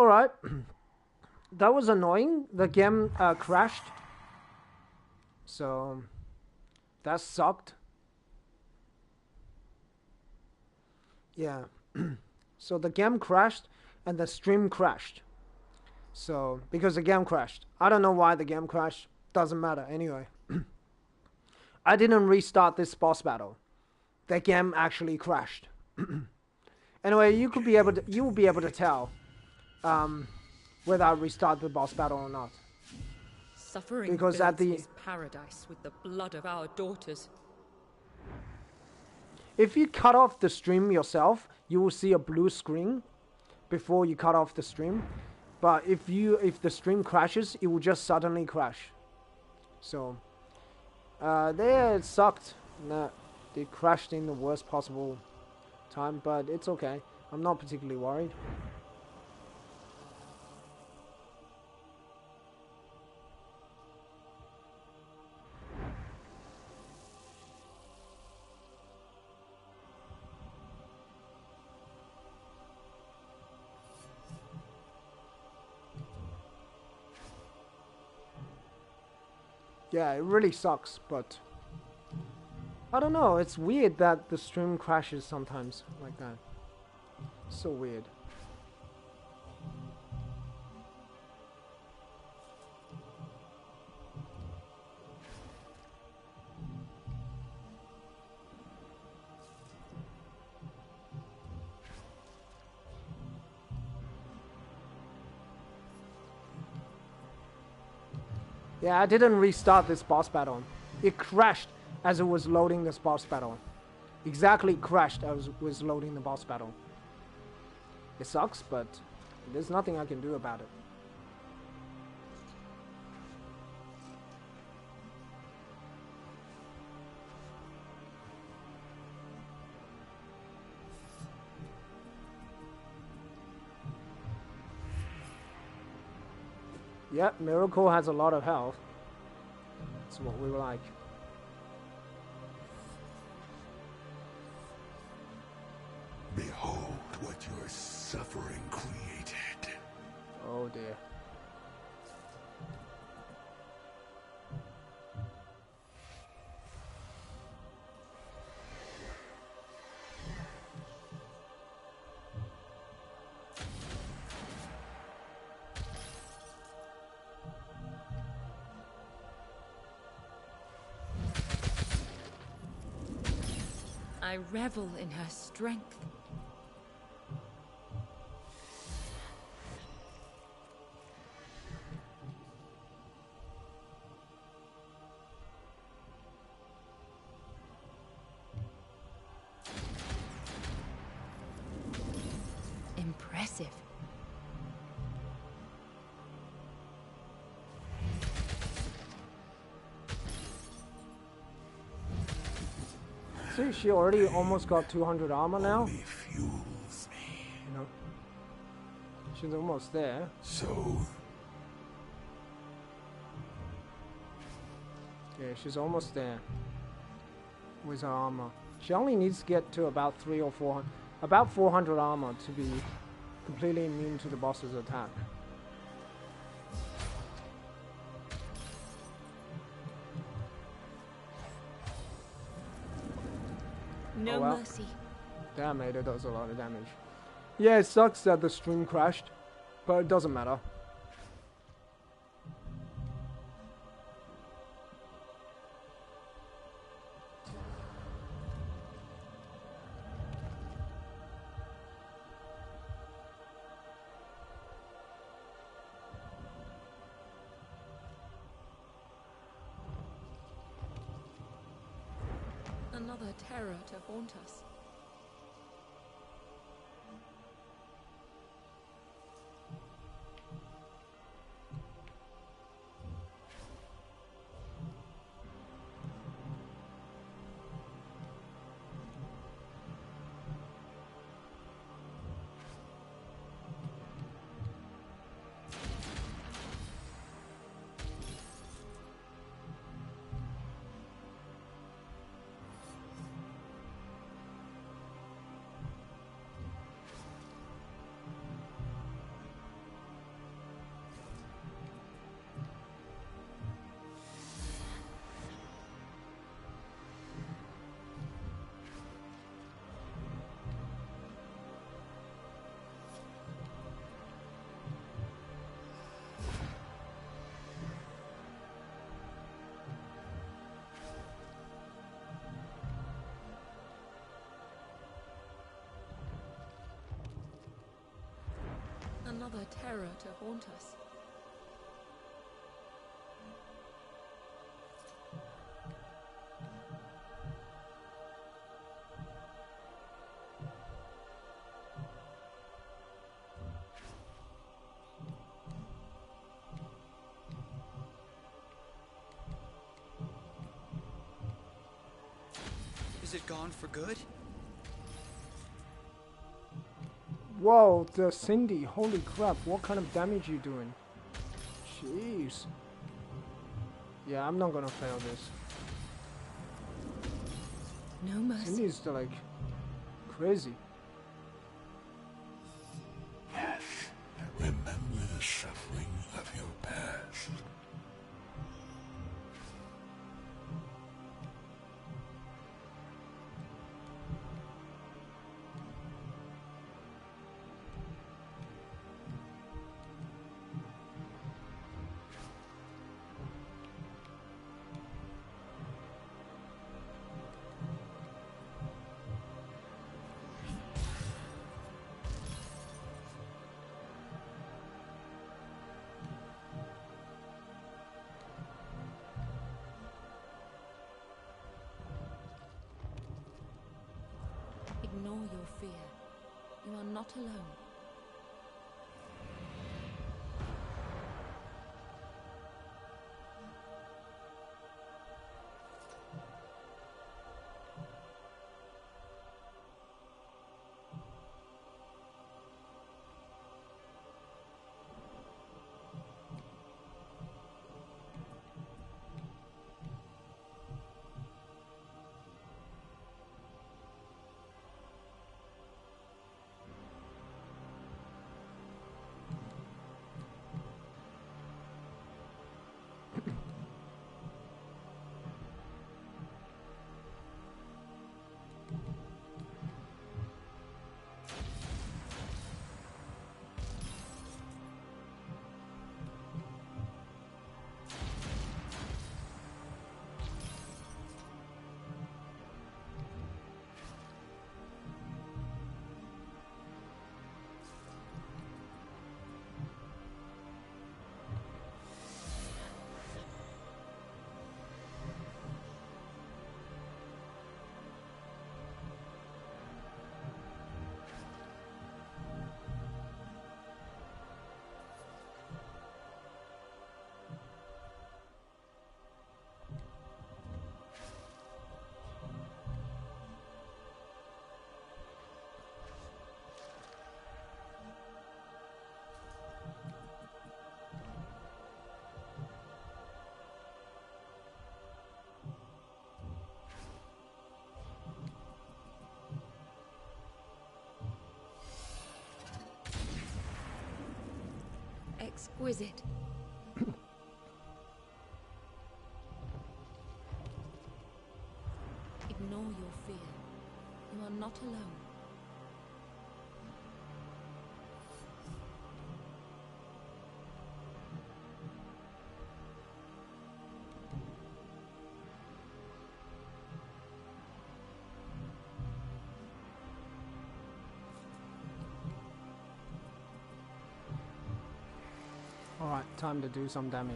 Alright. That was annoying. The game crashed. So that sucked. Yeah. So the game crashed and the stream crashed. So because the game crashed. I don't know why the game crashed. Doesn't matter anyway. I didn't restart this boss battle. The game actually crashed. Anyway, you will be able to tell whether I restart the boss battle or not. Suffering because builds at the his paradise with the blood of our daughters. if you cut off the stream yourself, you will see a blue screen before you cut off the stream. But if the stream crashes, it will just suddenly crash. So there it sucked. Nah, it crashed in the worst possible time, but it's okay. I'm not particularly worried. Yeah, it really sucks, but I don't know, it's weird that the stream crashes sometimes like that. So weird. Yeah, I didn't restart this boss battle. It crashed as it was loading this boss battle. Exactly crashed as it was loading the boss battle. It sucks, but there's nothing I can do about it. Yep, Miracle has a lot of health. That's what we like. Behold what your suffering created. Oh dear. I revel in her strength. Impressive. See, she already almost got 200 armor now. Only fuels me. You know, she's almost there. So Yeah, she's almost there with her armor. She only needs to get to about 300 or 400, about 400 armor to be completely immune to the boss's attack. No well. mercy. Damn it, it does a lot of damage. Yeah, it sucks that the stream crashed, but it doesn't matter. Another terror to haunt us. another terror to haunt us. Is it gone for good? Whoa, the Cindy, holy crap, what kind of damage you doing? Jeez. Yeah, I'm not gonna fail this. No mercy. Cindy's like crazy. Yes, remember the suffering of your past. Ignore your fear. You are not alone. Exquisite. Ignore your fear. You are not alone. Alright, time to do some damage.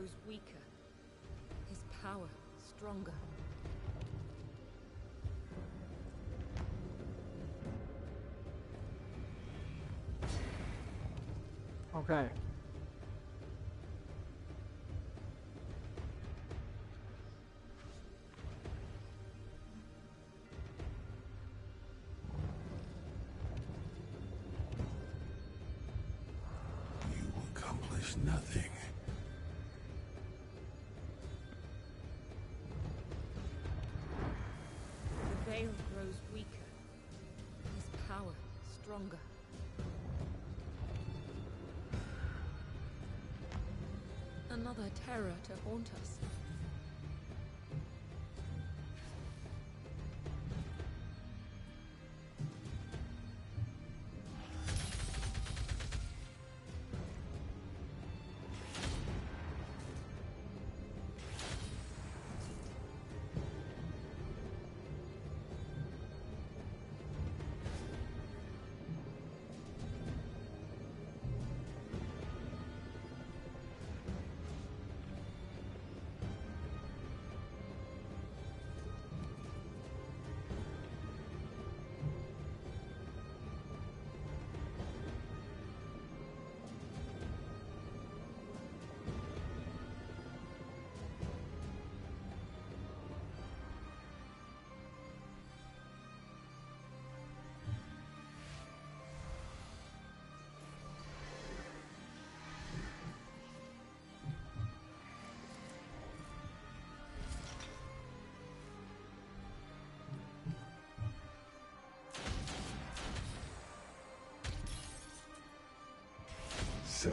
grows weaker, his power stronger. Okay. You accomplish nothing. The veil grows weaker, his power stronger. Another terror to haunt us. So,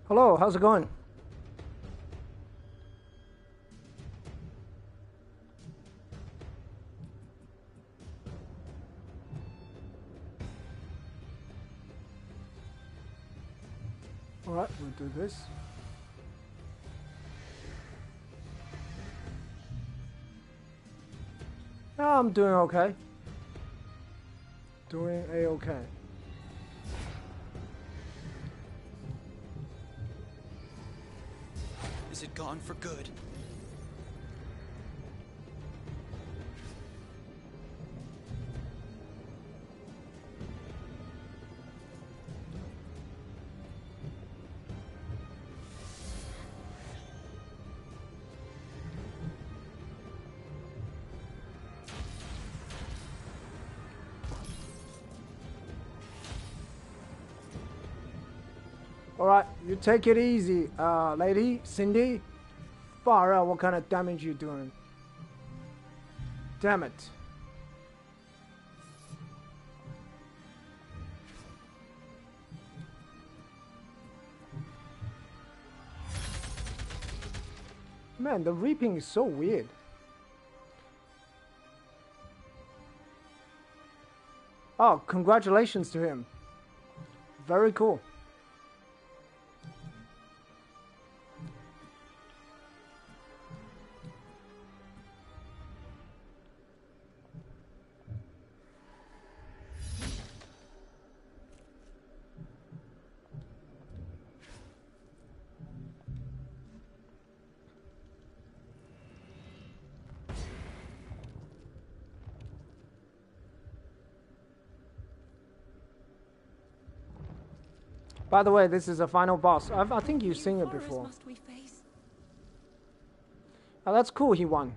Hello, how's it going? Alright, we'll do this. I'm doing okay. Doing a-okay. Is it gone for good? Alright, you take it easy, lady, Cindy. Far out, what kind of damage you doing? Damn it. Man, the reaping is so weird. Oh, congratulations to him. Very cool. By the way, this is a final boss. I think you've seen it before. Must we face? Oh, that's cool, he won.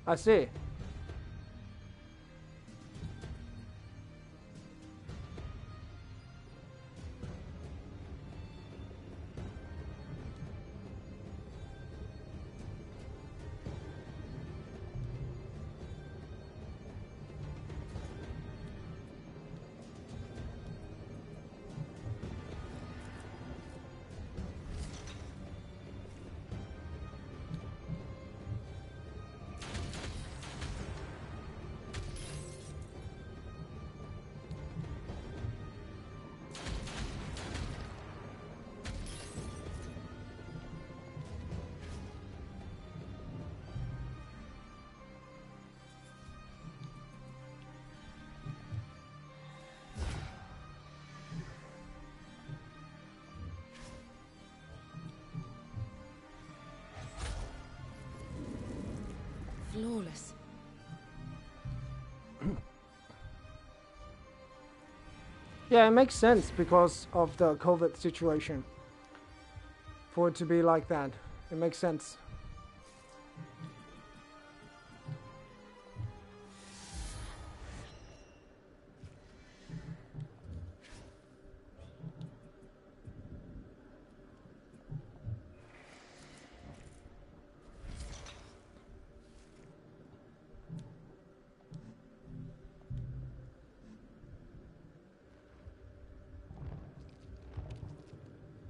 I see. Flawless. Yeah, it makes sense because of the COVID situation. For it to be like that, it makes sense.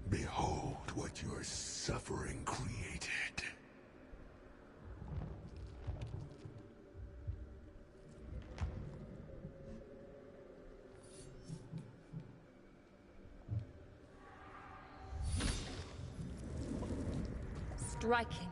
Behold what your suffering created. Striking.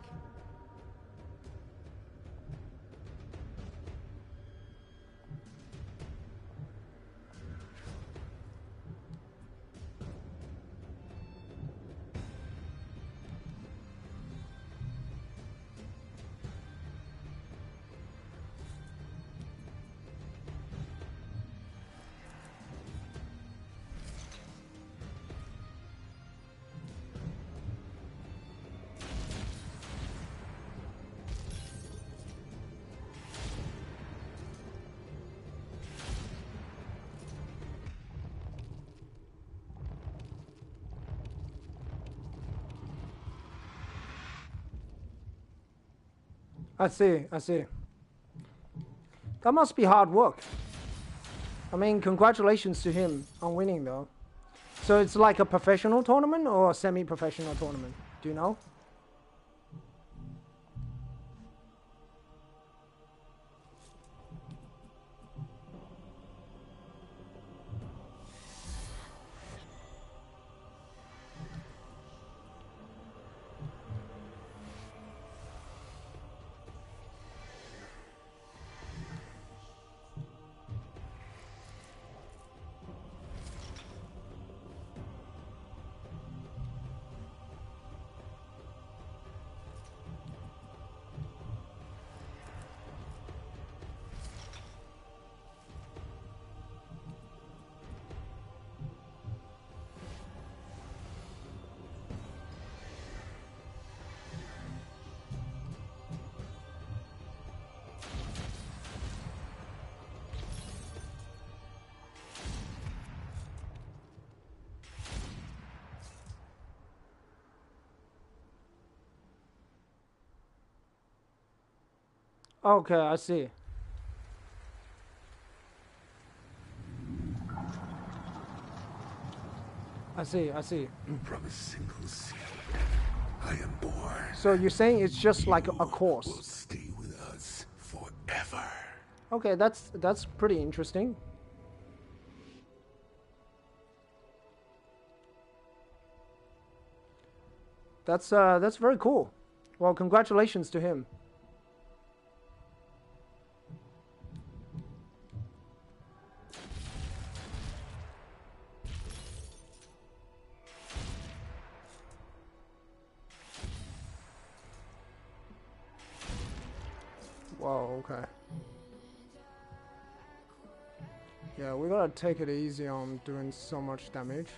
I see, I see. That must be hard work. I mean, congratulations to him on winning though. So it's like a professional tournament or a semi-professional tournament? Do you know? Okay, I see. I see, I see. From a single seed, I am born. So you're saying it's just like a Will course. stay with us forever. Okay, that's pretty interesting. That's very cool. Well, congratulations to him. Wow, okay. Yeah, we gotta take it easy on doing so much damage.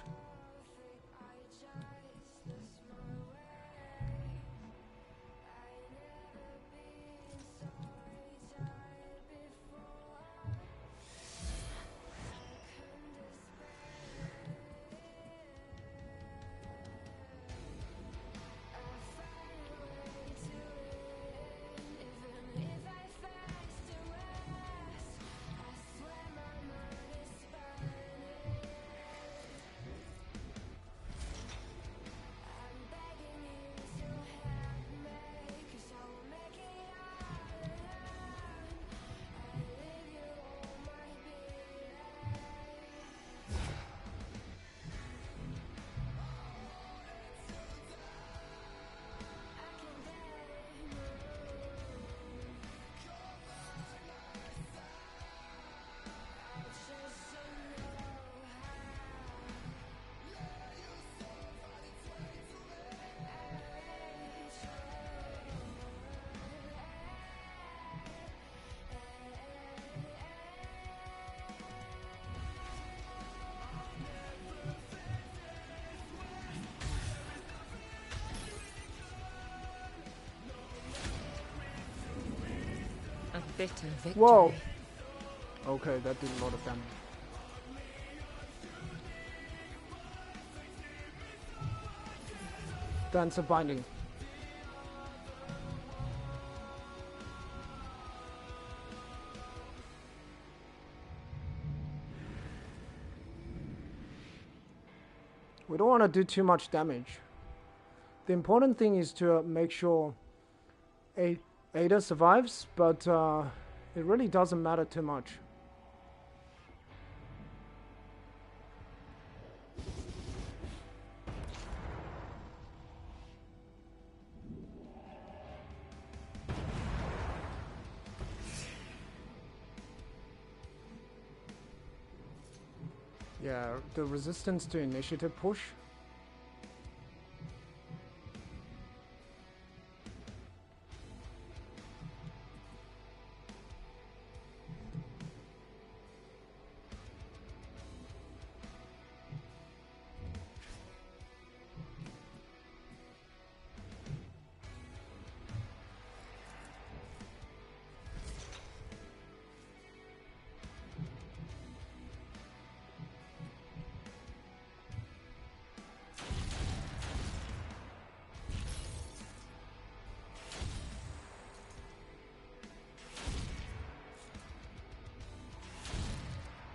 bitter victory. Whoa! Okay, that did a lot of damage. Dancer binding. We don't want to do too much damage. The important thing is to make sure Ada survives, but it really doesn't matter too much. Yeah, the resistance to initiative push.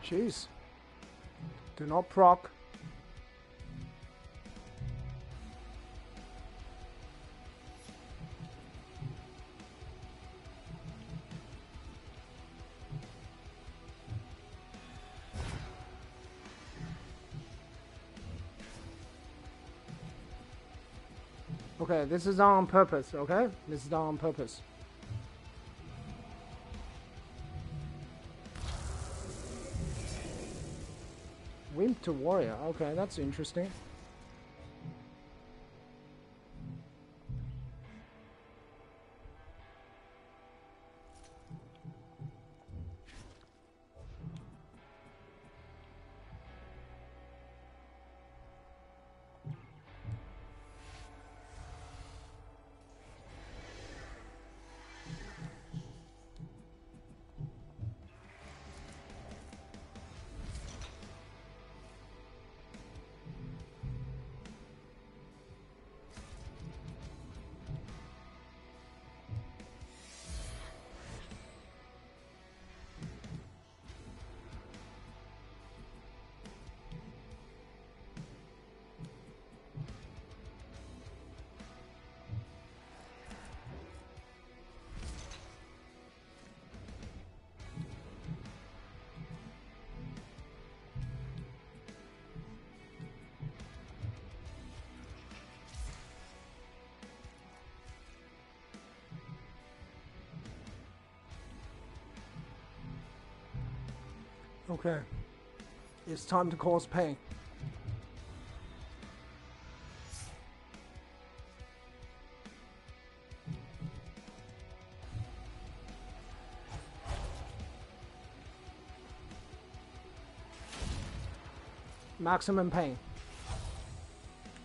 Jeez. Do not proc. Okay, this is done on purpose, okay? This is done on purpose. Wimp to warrior, okay, that's interesting. Okay. It's time to cause pain. Maximum pain.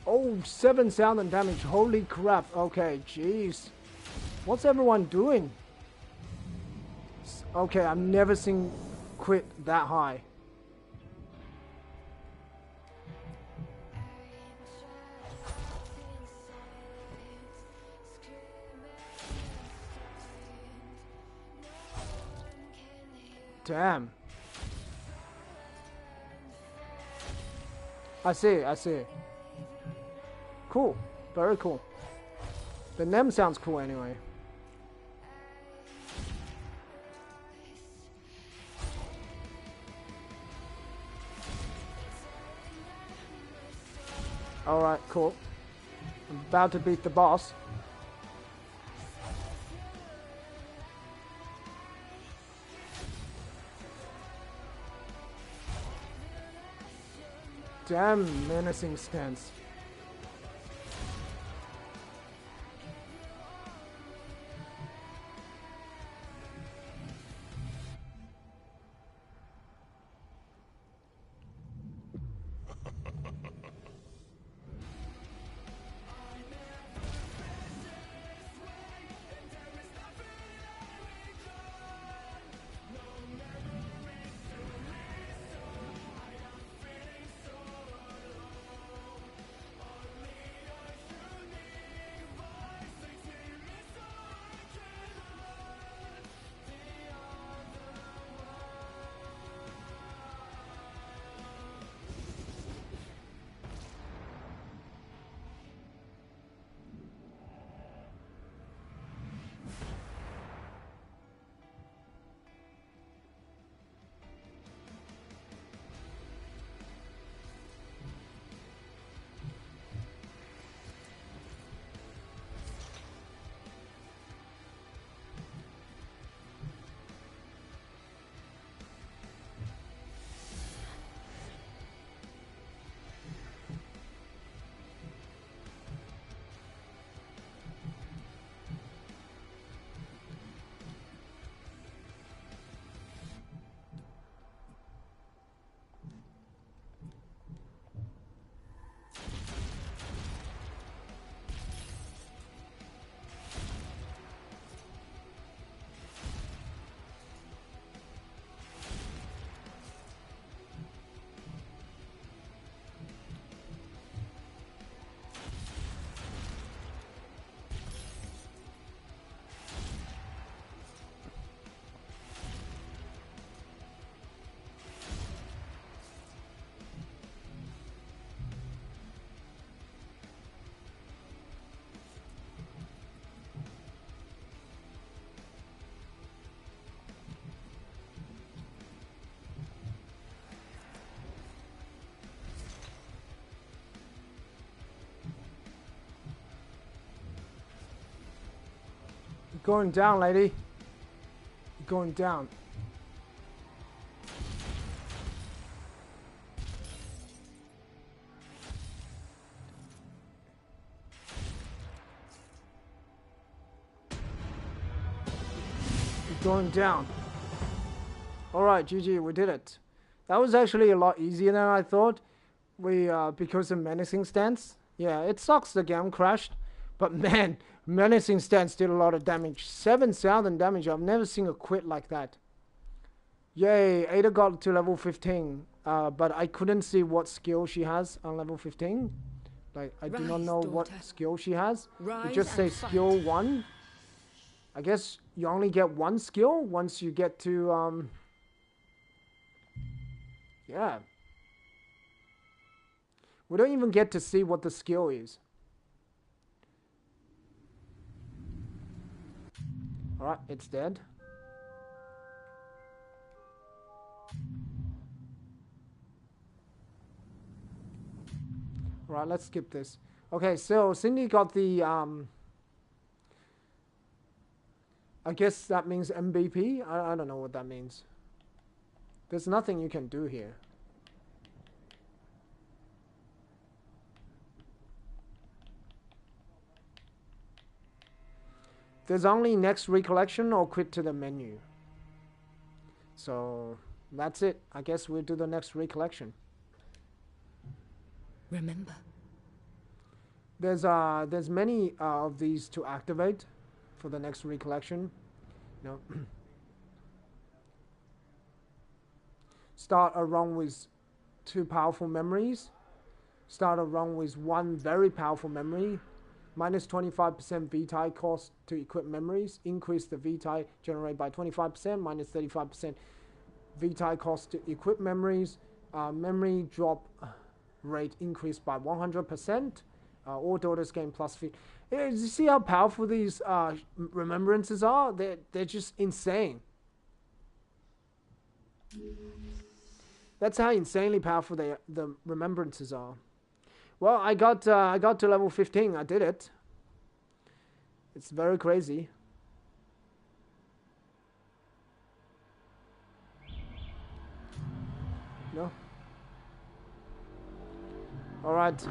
Oh, 7,000 damage. Holy crap. Okay, jeez. What's everyone doing? Okay, I've never seen quit that high. Damn. I see, I see. Cool. Very cool. The name sounds cool anyway. Alright, cool. I'm about to beat the boss. Damn menacing stance. Going down, lady. Going down. Going down. Alright, GG, we did it. That was actually a lot easier than I thought. Because of menacing stance. Yeah, it sucks the game crashed. But man, menacing stance did a lot of damage. 7,000 damage. I've never seen a quit like that. Yay, Ada got to level 15. But I couldn't see what skill she has on level 15. Like, I do not know what skill she has. It just says skill 1. I guess you only get one skill once you get to, yeah. We don't even get to see what the skill is. Alright, it's dead. Alright, let's skip this. Okay, so Cindy got the, I guess that means MVP? I don't know what that means. There's nothing you can do here. There's only next recollection or quit to the menu. So that's it. I guess we'll do the next recollection. Remember. There's many of these to activate for the next recollection. You know. Start a run with 2 powerful memories. Start a run with 1 very powerful memory. Minus 25% VTI cost to equip memories. Increase the VTI generated by 25%. Minus 35% VTI cost to equip memories. Memory drop rate increased by 100%. All daughters gain plus 50. You see how powerful these remembrances are? They're just insane. That's how insanely powerful the remembrances are. Well, I got to level 15. I did it. It's very crazy. No. All right.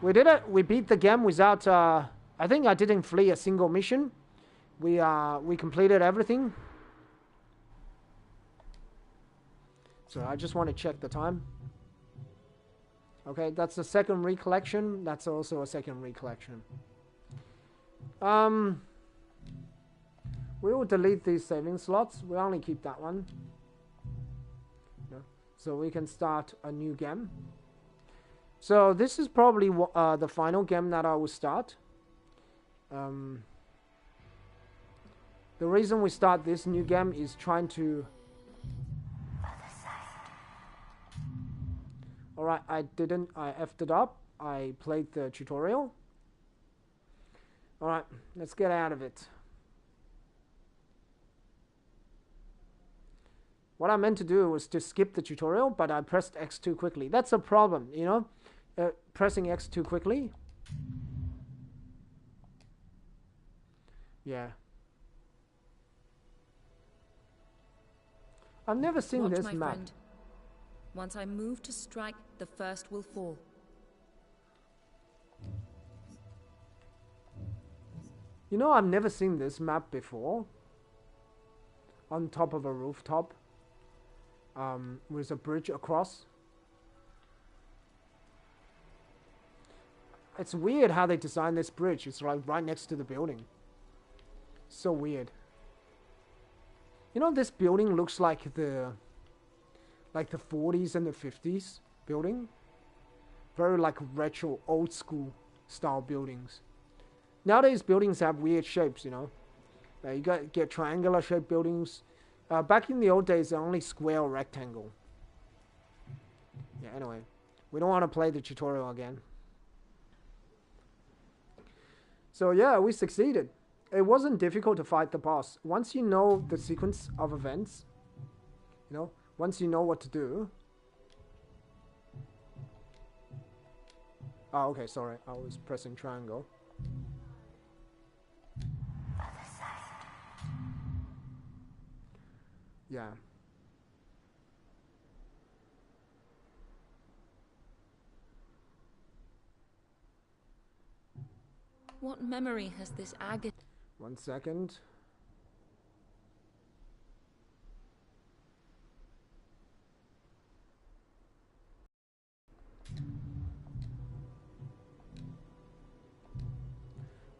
We did it. We beat the game without. I think I didn't flee a single mission. We completed everything. So I just want to check the time. Okay, that's the second recollection. That's also a second recollection. We will delete these saving slots. We only keep that one. Yeah. So we can start a new game. So this is probably the final game that I will start. The reason we start this new game is trying to... Alright, I effed it up. I played the tutorial. Alright, let's get out of it. What I meant to do was to skip the tutorial, but I pressed X too quickly. That's a problem, you know? Pressing X too quickly. Yeah. I've never seen Watch, this my map. friend. Once I move to strike, the first will fall. You know, I've never seen this map before. On top of a rooftop. With a bridge across. It's weird how they designed this bridge. It's like right next to the building. So weird. You know, this building looks like the 40s and the 50s building. Very like retro, old school style buildings. Nowadays buildings have weird shapes, you know. You get triangular shaped buildings. Back in the old days, they're only square or rectangle. Yeah, anyway. We don't want to play the tutorial again. So yeah, we succeeded. It wasn't difficult to fight the boss. Once you know the sequence of events, you know, once you know what to do. Oh, okay, sorry. I was pressing triangle. Yeah. What memory has this agony? 1 second.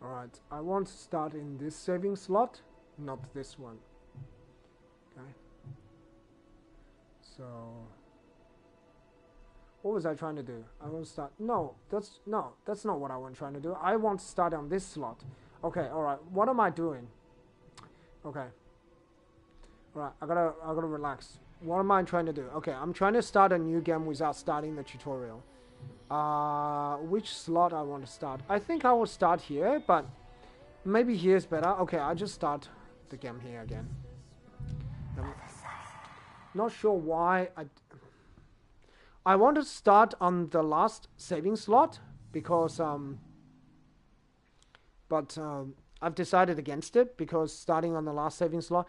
Alright, I want to start in this saving slot, not this one. Okay. So what was I trying to do? I want to start. No, that's not what I want trying to do. I want to start on this slot. Okay, alright. What am I doing? Okay. Alright, I gotta relax. What am I trying to do? Okay, I'm trying to start a new game without starting the tutorial. Which slot I want to start? I think I will start here, but maybe here's better. Okay, I'll just start the game here again. Not sure why I want to start on the last saving slot because I've decided against it because starting on the last saving slot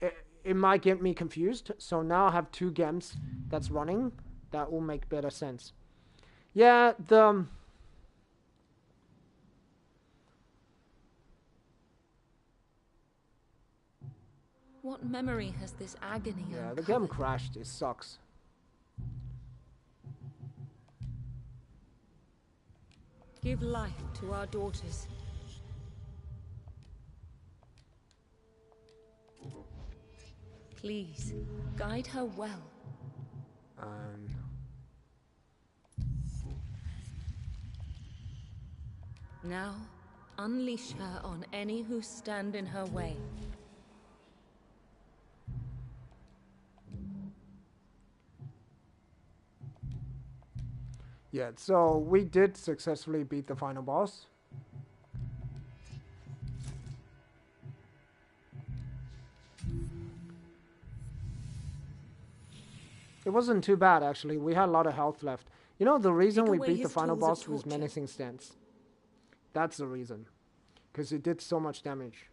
it might get me confused. So now I have 2 games that's running. That will make better sense. Yeah, What memory has this agony the uncovered? game crashed. It sucks. Give life to our daughters. Please, guide her well. Now, unleash her on any who stand in her way. Yeah, so we did successfully beat the final boss. It wasn't too bad, actually. We had a lot of health left. You know, the reason we beat the final boss was menacing stance. That's the reason. Because it did so much damage.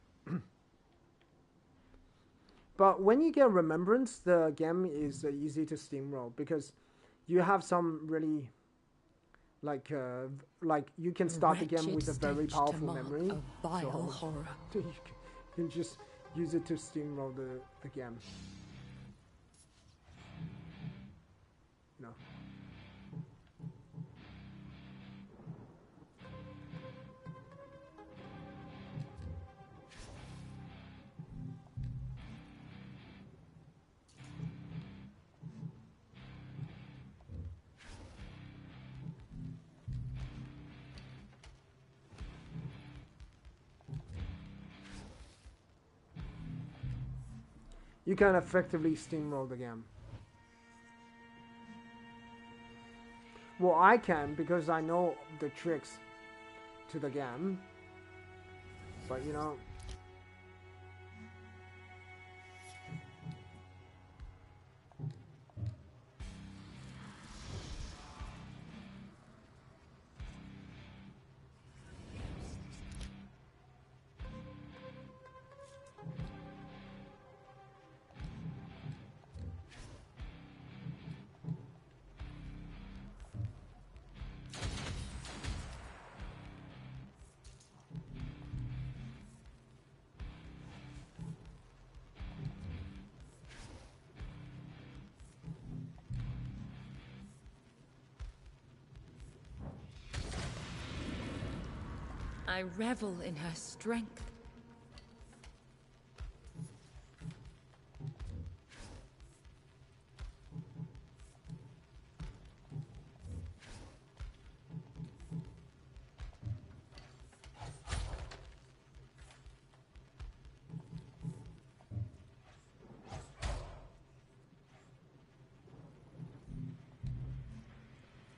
But when you get Remembrance, the game is easy to steamroll. Because you have some really... Like you can start the game with a very powerful memory. A vile horror. You can just use it to steamroll the game. No. You can effectively steamroll the game. Well, I can because I know the tricks to the game. But you know... I revel in her strength.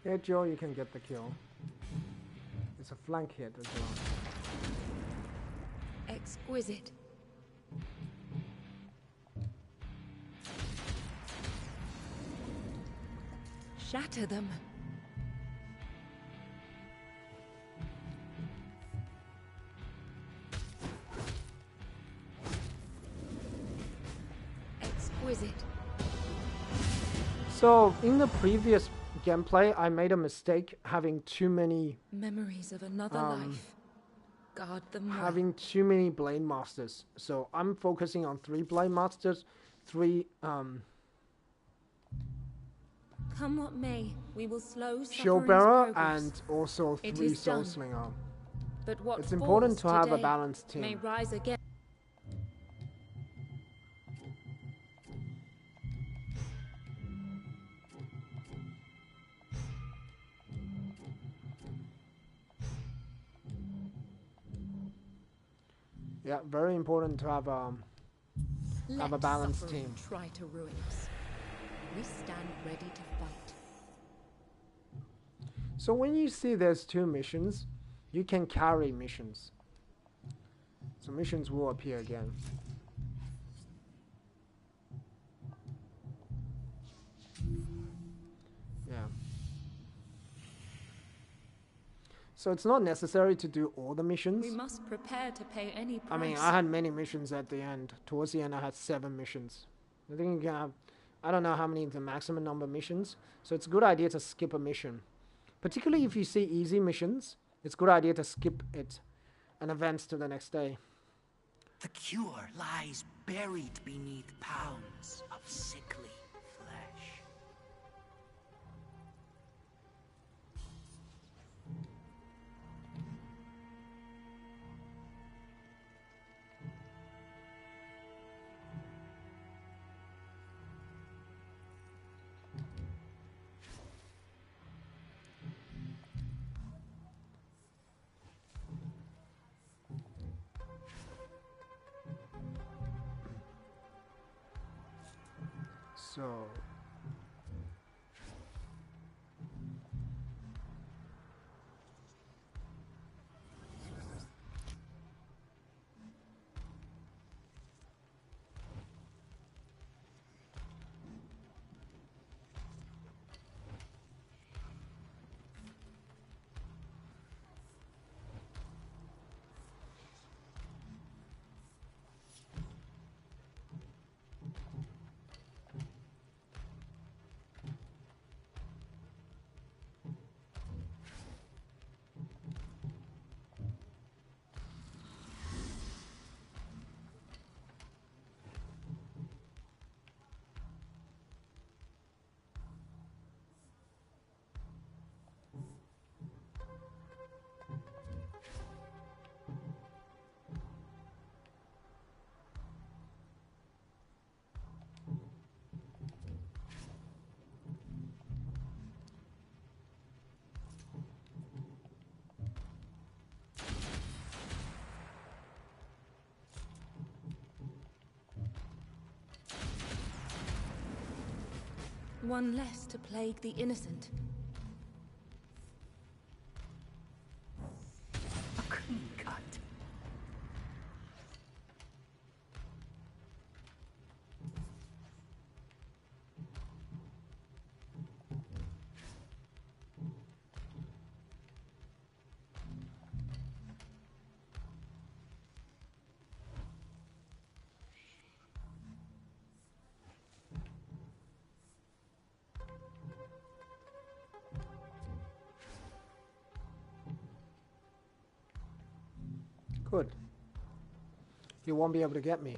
Yeah, Joe, you can get the kill. It's a flank hit as well. Exquisite. Shatter them. is it? So in the previous gameplay, I made a mistake having too many Memories of another life. Guard them well. having too many blade masters. So I'm focusing on 3 blade masters, 3 Come what may, we will slow shield suffering's bearer progress. and also It 3 is soul done. slinger. But what It's important falls to have a today balanced may team. rise again. Yeah, very important to have a Let balanced suffering team. try to ruin us. We stand ready to fight. So when you see there's 2 missions, you can carry missions. So missions will appear again. Yeah. So it's not necessary to do all the missions. We must prepare to pay any price. I mean, I had many missions at the end. Towards the end, I had 7 missions. I think you can have, I don't know how many the maximum number of missions. So it's a good idea to skip a mission. Particularly if you see easy missions, it's a good idea to skip it and advance to the next day. The cure lies buried beneath pounds of sickly flesh. So One less to plague the innocent. A clean cut. good. You won't be able to get me.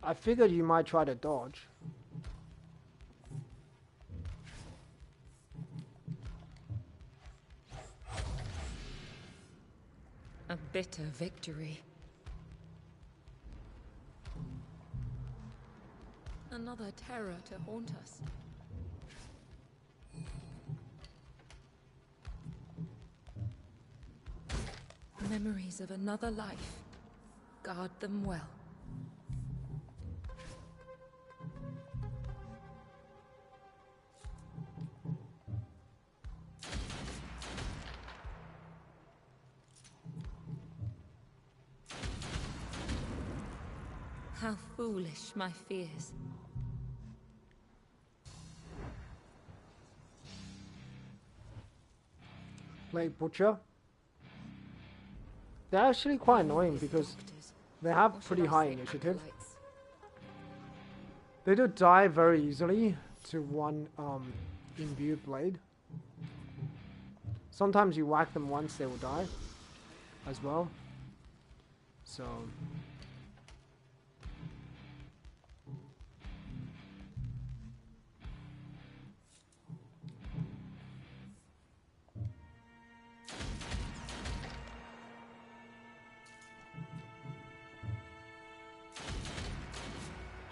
I figured you might try to dodge. A bitter victory. Another terror to haunt us. Memories of another life. Guard them well. How foolish my fears. Plague Butcher. They're actually quite annoying because they have pretty high initiative. They do die very easily to one imbued blade. Sometimes you whack them once, they will die as well. So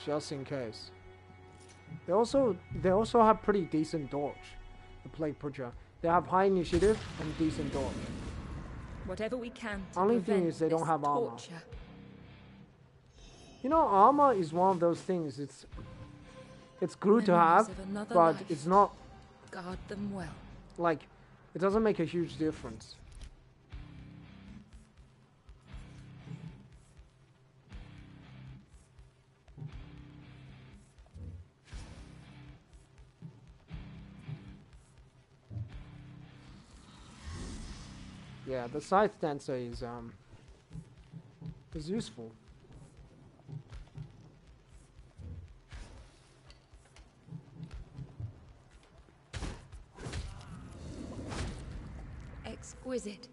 just in case. They also have pretty decent dodge. The Plague Butcher. They have high initiative and decent dodge. Whatever we can to Only thing is they don't have armor. You know, armor is one of those things. It's good to have, but it's not. Guard them well. Like, it doesn't make a huge difference. Yeah, the scythe dancer is useful. Exquisite.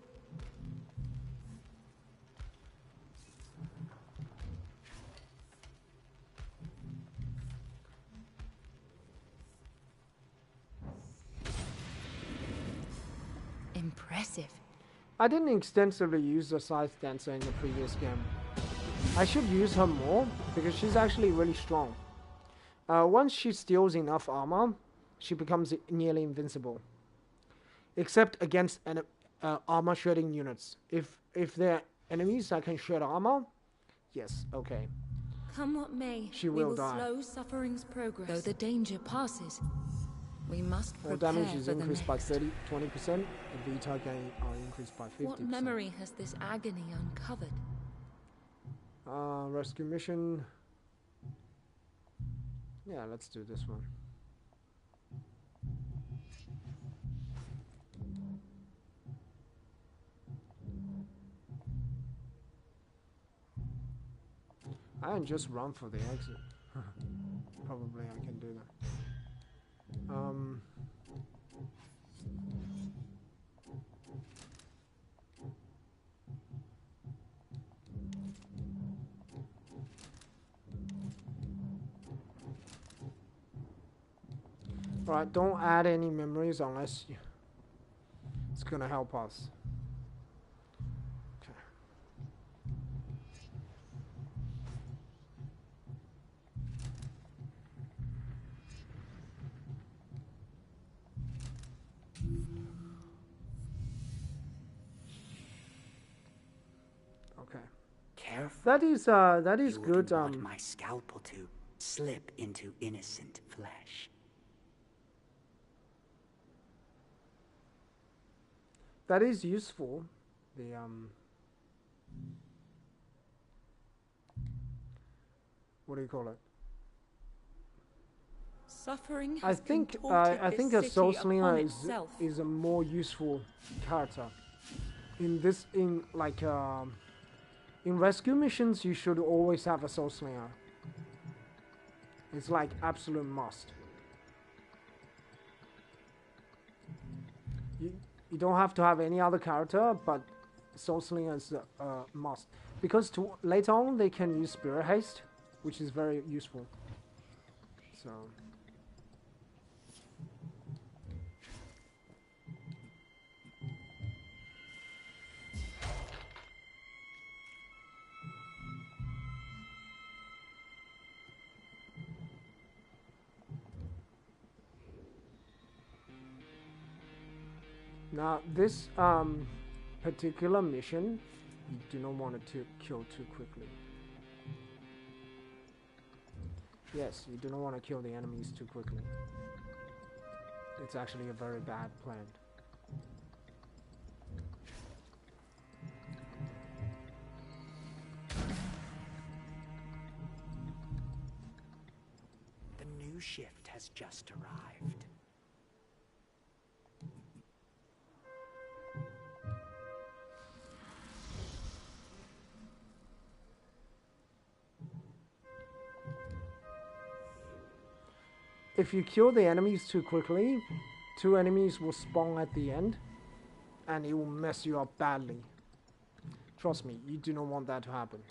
Impressive. I didn't extensively use the scythe dancer in the previous game. I should use her more because she's actually really strong. Once she steals enough armor, she becomes nearly invincible. Except against armor shredding units. If they're enemies that can shred armor, yes, okay. Come what may, She we will will die. slow suffering's progress. Though the danger passes, we must All prepare damage is for the increased by next. 20%. The Vita gain are increased by 50%. What memory has this agony uncovered? Rescue mission. Yeah, let's do this one. I can just run for the exit. Probably I can do that. Alright, don't add any memories unless it's gonna help us. Okay. Okay. Careful. That is You good. wouldn't want my scalpel to slip into innocent flesh. That is useful. The what do you call it? Suffering I has think contorted I this think a city soul upon slinger itself. is a more useful character. In rescue missions, you should always have a soul slinger. It's like absolute must. You don't have to have any other character, but soul slinger is a must because later on they can use spirit haste, which is very useful. So. Now this particular mission, you do not want to kill too quickly. Yes, you do not want to kill the enemies too quickly. It's actually a very bad plan. The new shift has just arrived. if you kill the enemies too quickly, 2 enemies will spawn at the end, and it will mess you up badly. Trust me, you do not want that to happen.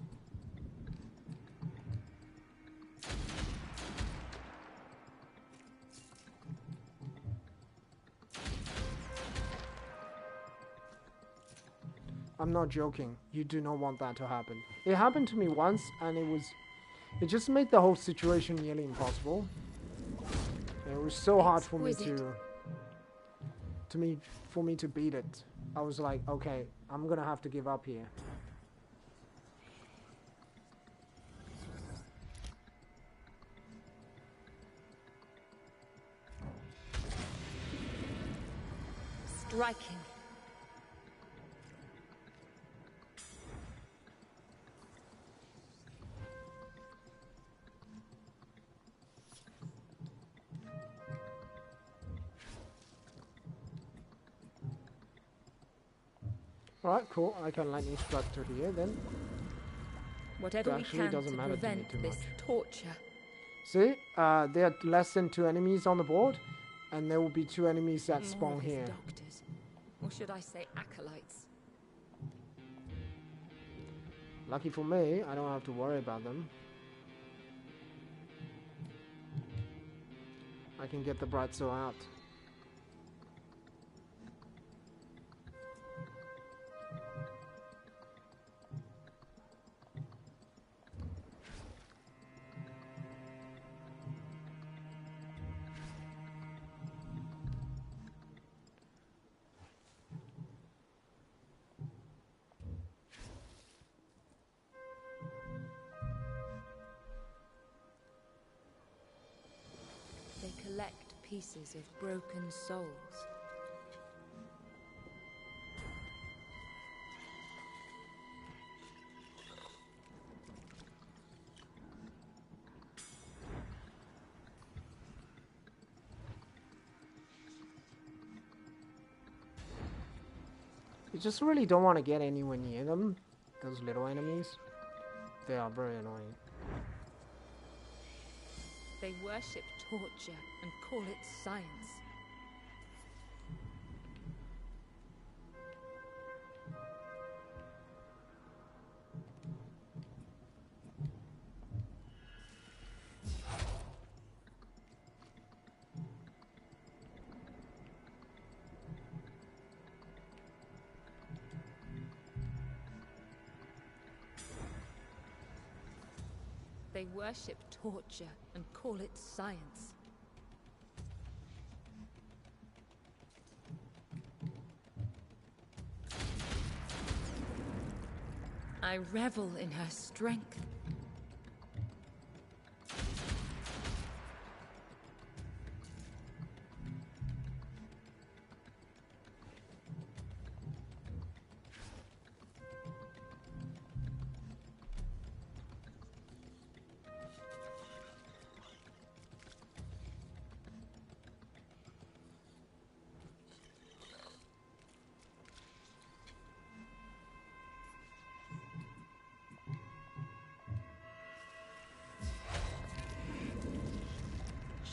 I'm not joking. You do not want that to happen. It happened to me once, and it just made the whole situation nearly impossible. And it was so hard for me to beat it. I was like, okay, I'm gonna have to give up here. Striking. Alright, cool. I can lightning strike through here then. Whatever we Actually, can doesn't to matter to me prevent too this much. torture. See, there are less than 2 enemies on the board, and there will be 2 enemies that More spawn of his here. doctors, or should I say acolytes? Lucky for me, I don't have to worry about them. I can get the bright soul out. They collect pieces of broken souls. You just really don't want to get anywhere near them. Those little enemies. They are very annoying. They worship torture and call it science. They worship torture and call it science. I revel in her strength.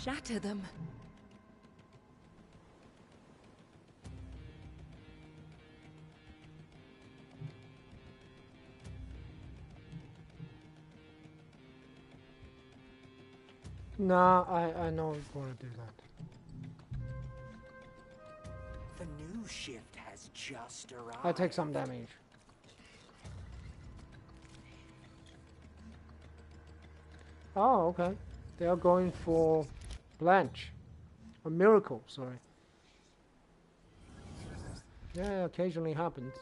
Shatter them. Nah, I know I want to do that. The new shift has just arrived. I take some damage. Oh, okay. They are going for Blanche. A miracle, sorry. Yeah, occasionally happens.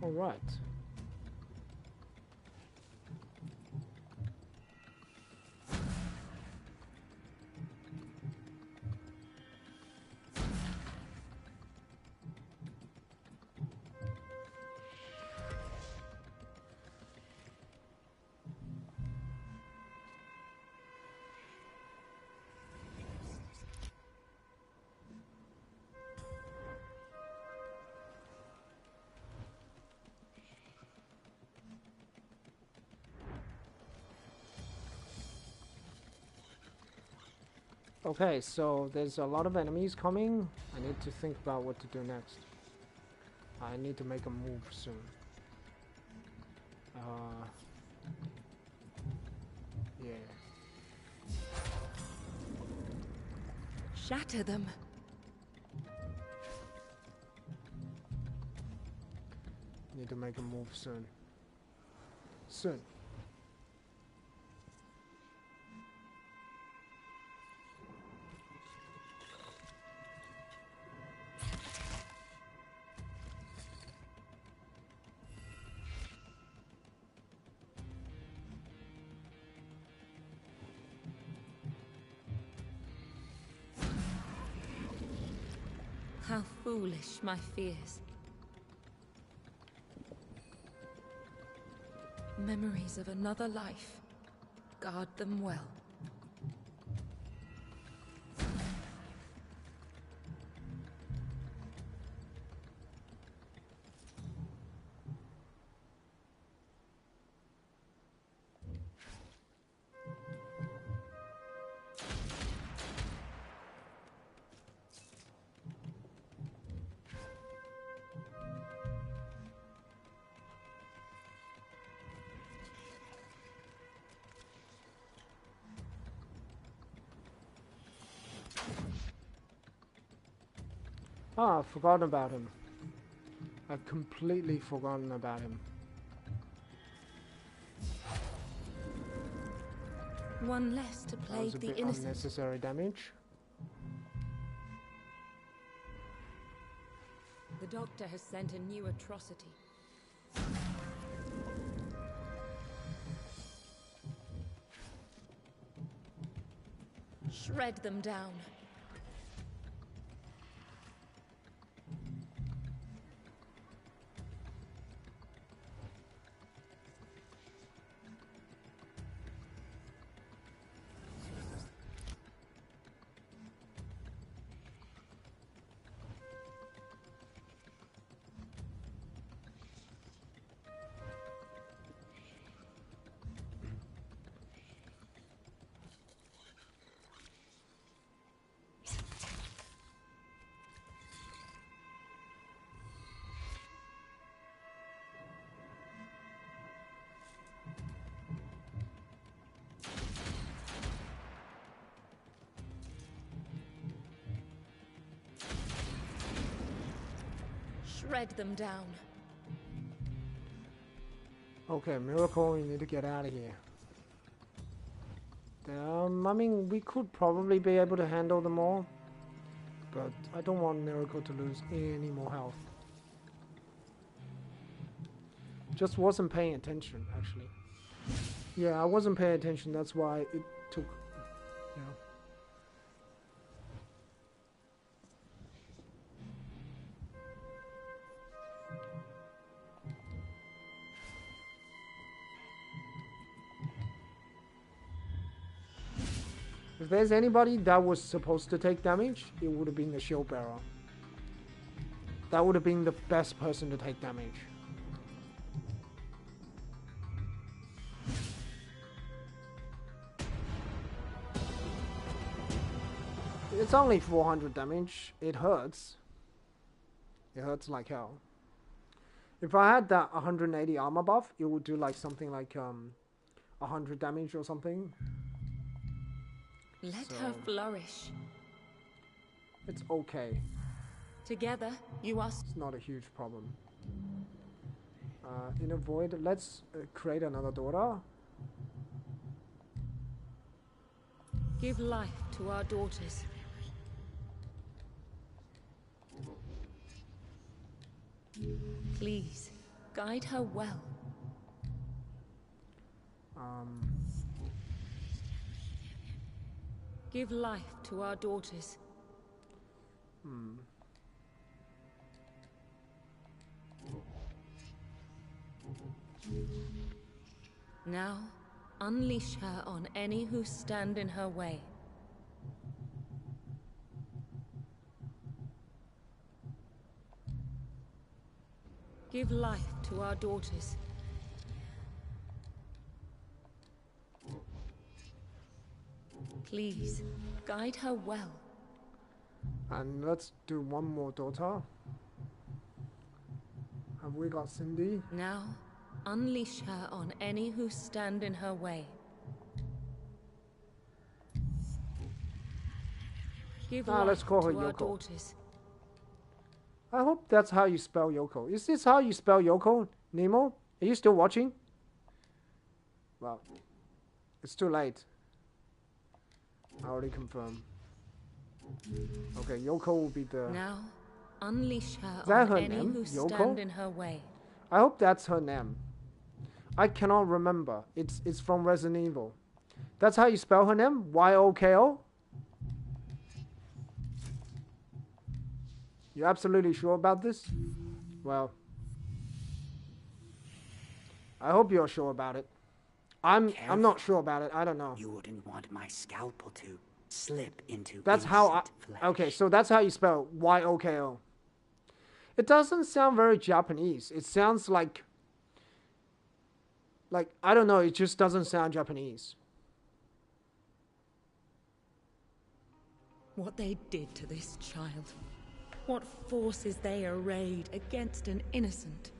All right. Okay, so there's a lot of enemies coming. I need to think about what to do next. I need to make a move soon. Yeah. Shatter them. Need to make a move soon. Soon. How foolish my fears. Memories of another life. Guard them well. Ah, I've forgotten about him. I've completely forgotten about him. One less to That plague was a the bit innocent. unnecessary damage. The doctor has sent a new atrocity. Shred them down. Shred them down. Okay, Miracle, we need to get out of here. I mean, we could probably be able to handle them all, but I don't want Miracle to lose any more health. Just wasn't paying attention, actually. Yeah, I wasn't paying attention, that's why it took, you know. If there's anybody that was supposed to take damage, it would have been the shield bearer. That would have been the best person to take damage. It's only 400 damage. It hurts. It hurts like hell. If I had that 180 armor buff, it would do like something like 100 damage or something. Let her flourish. It's okay. Together, you are... It's not a huge problem. In a void, let's create another daughter. Give life to our daughters. Please, guide her well. Give life to our daughters. Now, unleash her on any who stand in her way. Give life to our daughters. Please, guide her well. And let's do one more daughter. Have we got Cindy? Now, unleash her on any who stand in her way. Give life let's call her to our Yoko. daughters. I hope that's how you spell Yoko. Is this how you spell Yoko, Nemo? Are you still watching? Well, it's too late. I already confirmed. Okay, Yoko will be the... Now, unleash her Is that on her any name? who Yoko? stand in her way. I hope that's her name. I cannot remember. It's from Resident Evil. That's how you spell her name? Y-O-K-O? You absolutely sure about this? Well, I hope you're sure about it. I'm not sure about it. I don't know. You wouldn't want my scalpel to slip into That's how I... innocent flesh. Okay, so that's how you spell Y-O-K-O. It doesn't sound very Japanese. It sounds like... I don't know, it just doesn't sound Japanese. What they did to this child. What forces they arrayed against an innocent.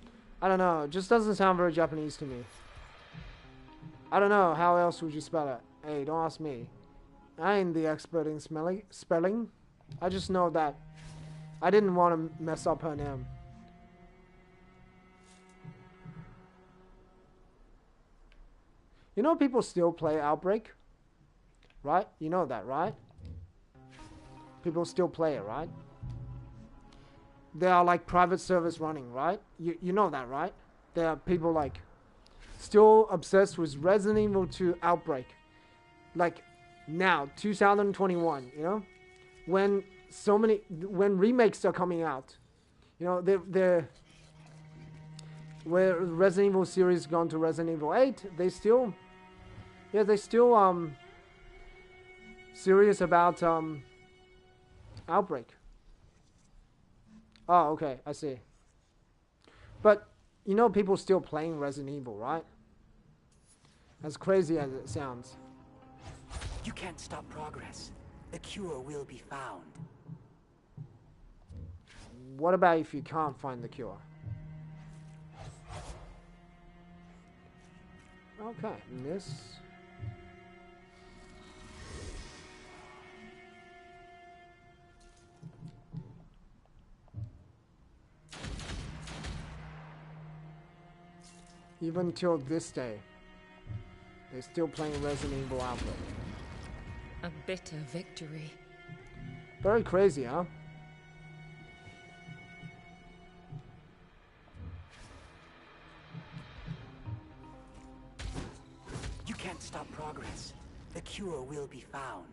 I don't know, it just doesn't sound very Japanese to me. I don't know, how else would you spell it? Hey, don't ask me. I ain't the expert in spelling. I just know that I didn't want to mess up her name. You know people still play Outbreak? Right? You know that, right? People still play it, right? There are like private servers running, right? You know that, right? There are people like still obsessed with Resident Evil 2 Outbreak. Like now, 2021, you know? When remakes are coming out, you know, they're where Resident Evil series gone to Resident Evil 8, they still serious about Outbreak. Oh, okay, I see. But you know people still playing Resident Evil, right? As crazy as it sounds. You can't stop progress. The cure will be found. What about if you can't find the cure? Okay, miss. Even till this day, they're still playing Resident Evil Outbreak. A bitter victory. Very crazy, huh? You can't stop progress. The cure will be found.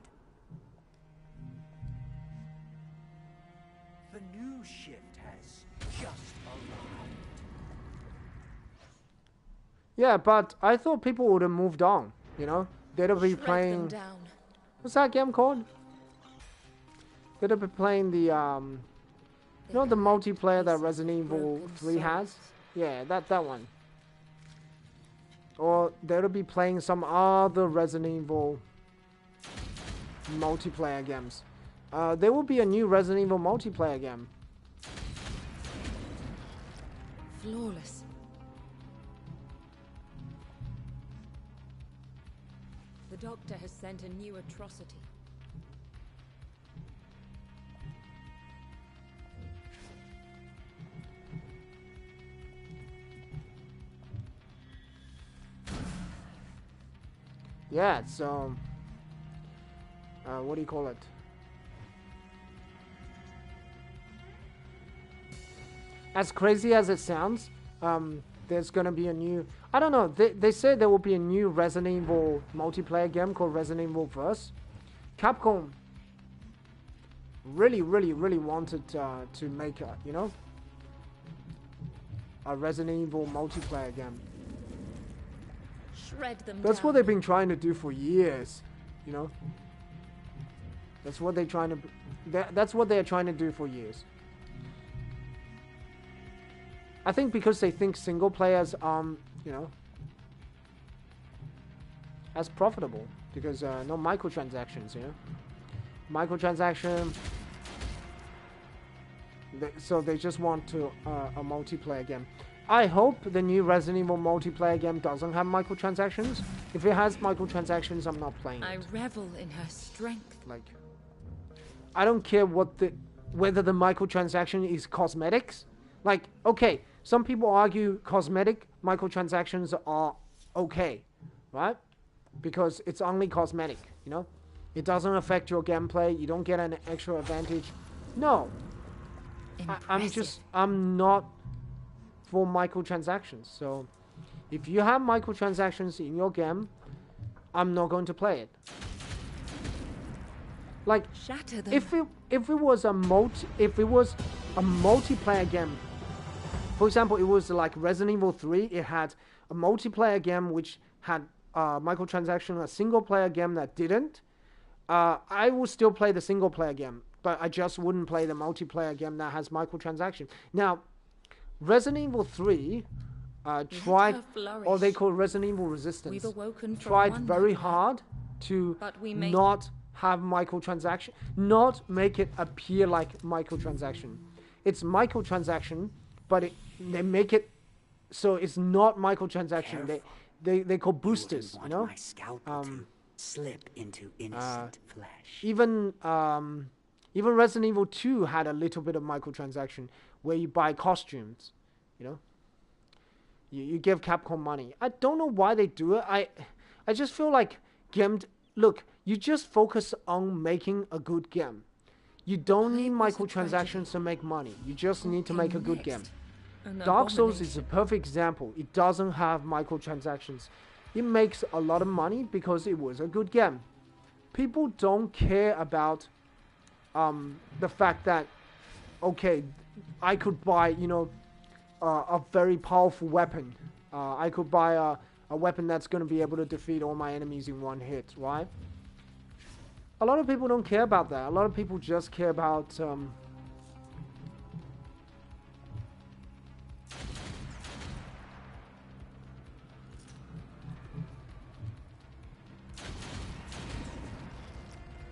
The new shift has just arrived. Yeah, but I thought people would have moved on, you know? They'd be Shred them playing... down. What's that game called? They'd be playing the, you know the multiplayer that Resident Evil 3 has? Yeah, that one. Or they'd be playing some other Resident Evil multiplayer games. There will be a new Resident Evil multiplayer game. Flawless. The doctor has sent a new atrocity. Yeah, it's, what do you call it? As crazy as it sounds, there's gonna be a new... I don't know, they said there will be a new Resident Evil multiplayer game called Resident Evil Verse. Capcom really wanted to make a, you know, a Resident Evil multiplayer game. Shred them That's down. what they've been trying to do for years, you know. That's what they're trying to... That's what they're trying to do for years. I think because they think single players, you know, as profitable. because no microtransactions, you know. Microtransaction. So they just want to a multiplayer game. I hope the new Resident Evil multiplayer game doesn't have microtransactions. If it has microtransactions, I'm not playing it. I revel in her strength. Like, I don't care whether the microtransaction is cosmetics. Like, okay, some people argue cosmetic microtransactions are okay, right? Because it's only cosmetic, you know? It doesn't affect your gameplay. You don't get an extra advantage. No. I'm not for microtransactions. So, if you have microtransactions in your game, I'm not going to play it. Like, Shatter them. if it was a multiplayer game, for example, it was like Resident Evil 3. It had a multiplayer game which had microtransaction, a single player game that didn't. I would still play the single player game, but I just wouldn't play the multiplayer game that has microtransaction. Now, Resident Evil 3 tried, or they call Resident Evil Resistance, tried very hard to not have microtransaction, not make it appear like microtransaction. It's microtransaction, but they make it so it's not microtransaction. They call boosters, you know. Slip into innocent flesh. Even Resident Evil 2 had a little bit of microtransaction where you buy costumes, you know. You give Capcom money. I don't know why they do it. I just feel like look, you just focus on making a good game. You don't need microtransactions to make money. You just need to make a good game. Dark Souls is a perfect example. It doesn't have microtransactions. It makes a lot of money because it was a good game. People don't care about the fact that, okay, I could buy, you know, a very powerful weapon. I could buy a weapon that's going to be able to defeat all my enemies in one hit, right? A lot of people don't care about that. A lot of people just care about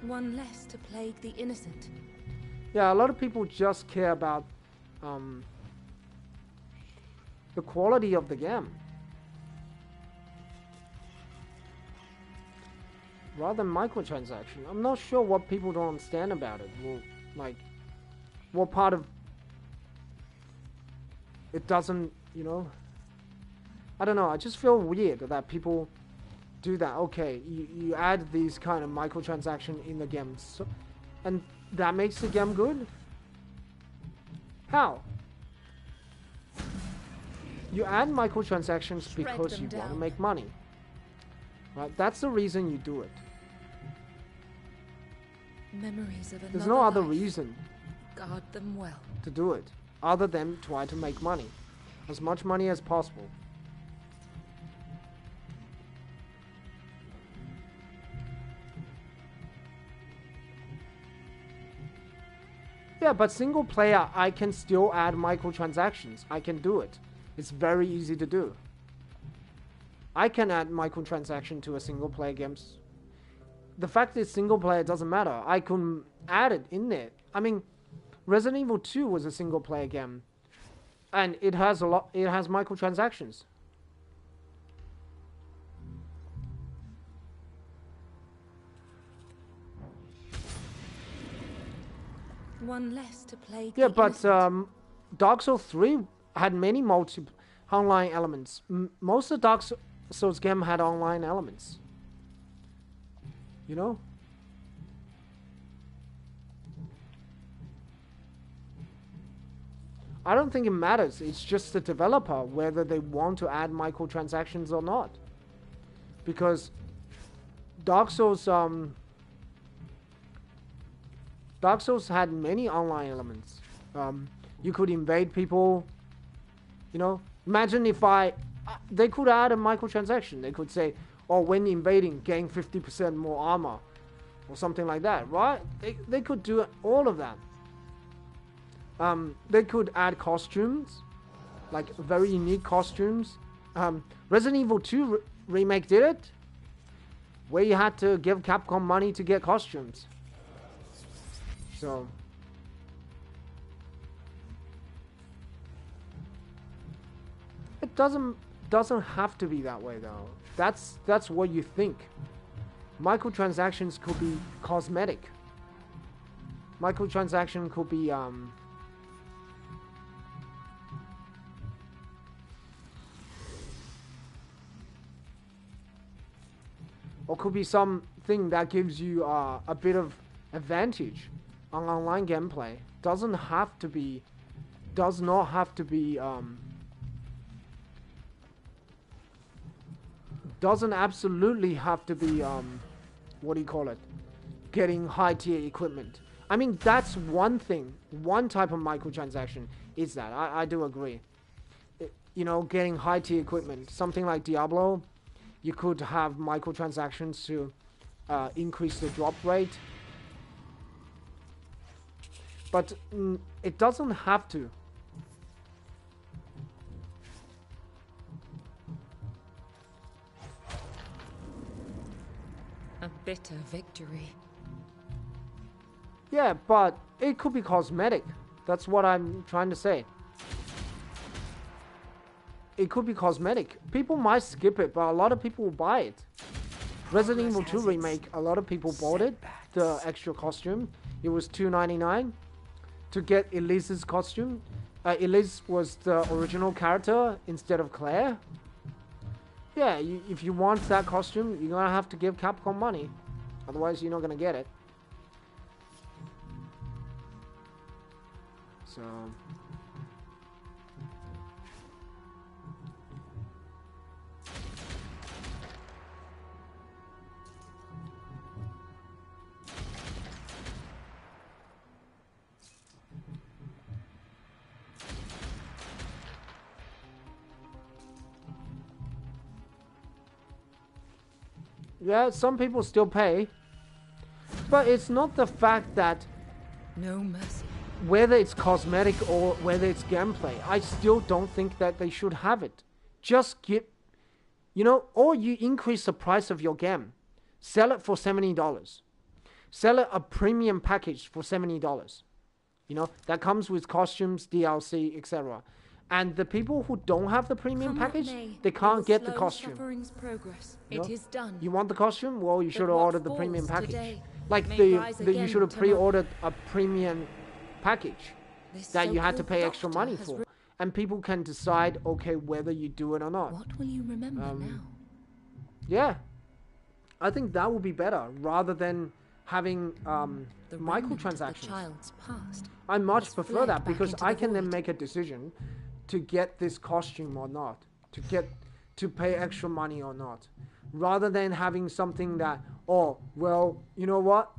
one less to plague the innocent. yeah, a lot of people just care about the quality of the game rather than microtransaction. I'm not sure what people don't understand about it. Well, like, what part of it doesn't, you know? I don't know. I just feel weird that people do that. Okay, you add these kind of microtransaction in the game, so, and that makes the game good? How? You add microtransactions because you want to make money. Right? That's the reason you do it. Memories of There's no other reason Guard them well. to do it other than try to make money. As much money as possible. Yeah, but single player, I can still add microtransactions. I can do it. It's very easy to do. I can add microtransaction to a single player game. The fact that it's single player doesn't matter. I can add it in there. I mean, Resident Evil 2 was a single player game, and it has microtransactions. One less to plague Yeah, the but innocent. Dark Souls 3 had many online elements. Most of Dark Souls game had online elements. You know? I don't think it matters. It's just the developer whether they want to add microtransactions or not. Because Dark Souls had many online elements. You could invade people. You know, imagine if they could add a microtransaction. They could say, "Oh, when invading, gain 50% more armor," or something like that, right? They could do all of that. They could add costumes, like very unique costumes. Resident Evil 2 remake did it. where you had to give Capcom money to get costumes. So it doesn't have to be that way though. That's what you think. Microtransactions could be cosmetic. Microtransaction could be or could be something that gives you a bit of advantage on online gameplay. Does not have to be doesn't absolutely have to be what do you call it, getting high tier equipment. I mean, that's one thing, one type of microtransaction is that. I do agree. You know, getting high tier equipment, something like Diablo, you could have microtransactions to increase the drop rate. But it doesn't have to. A bitter victory. Yeah, but it could be cosmetic. That's what I'm trying to say. It could be cosmetic. People might skip it, but a lot of people will buy it. Resident Evil 2 Remake, a lot of people bought it. The extra costume. It was $2.99 to get Elise's costume. Elise was the original character instead of Claire. Yeah, if you want that costume, you're gonna have to give Capcom money. Otherwise, you're not gonna get it. So yeah, some people still pay, but it's not the fact that No mercy. whether it's cosmetic or whether it's gameplay, I still don't think that they should have it. Just get, you know, or you increase the price of your game. Sell it for $70. Sell it a premium package for $70. You know, that comes with costumes, DLC, etc. And the people who don't have the premium package, they can't get the costume. It is done. You want the costume? Well, you should have what ordered the premium falls package. today Like may rise you again should have tomorrow. pre-ordered a premium package This that you had to so-called pay extra doctor money has for. And people can decide, okay, whether you do it or not. What will you remember now? Yeah. I think that would be better rather than having The remnant of the microtransactions. child's past. I much has prefer fled that back because into I the can then void. make a decision to get this costume or not, to pay extra money or not, rather than having something that, oh, well, you know what,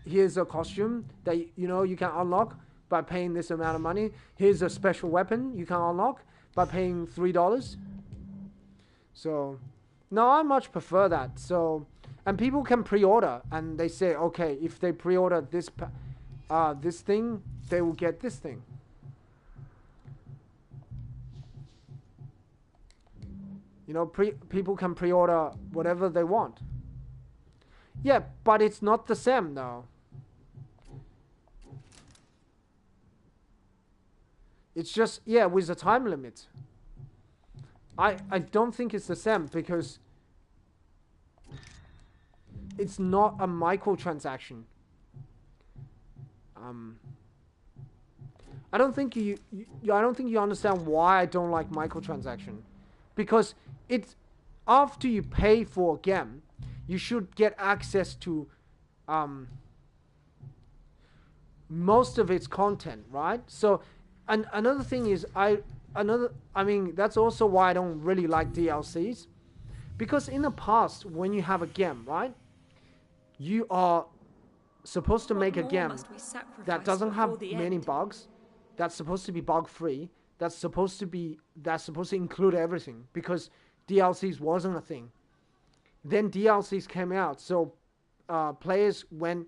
here's a costume that you know you can unlock by paying this amount of money. Here's a special weapon you can unlock by paying $3. So no, I much prefer that. So, and people can pre-order and they say, okay, if they pre-order this this thing, they will get this thing. You know, people can pre-order whatever they want. Yeah, but it's not the same though. It's just, yeah, with a time limit. I don't think it's the same because it's not a microtransaction. I don't think you understand why I don't like microtransaction, because it's after you pay for a game, you should get access to most of its content, right? So, and another thing is I mean that's also why I don't really like DLCs, because in the past when you have a game, right, you are supposed to make a game that doesn't have many bugs, that's supposed to be bug free, that's supposed to include everything, because DLCs wasn't a thing. Then DLCs came out, so players went,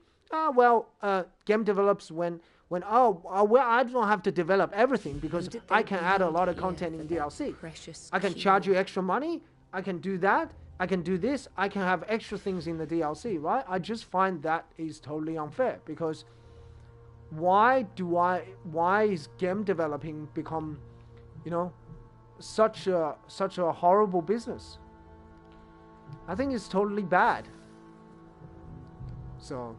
game developers went, well, I don't have to develop everything because I can add a lot of content in DLC. I can charge you extra money, I can do that, I can do this, I can have extra things in the DLC, right? I just find that is totally unfair, because why is game developing become, you know, such a horrible business? I think it's totally bad. So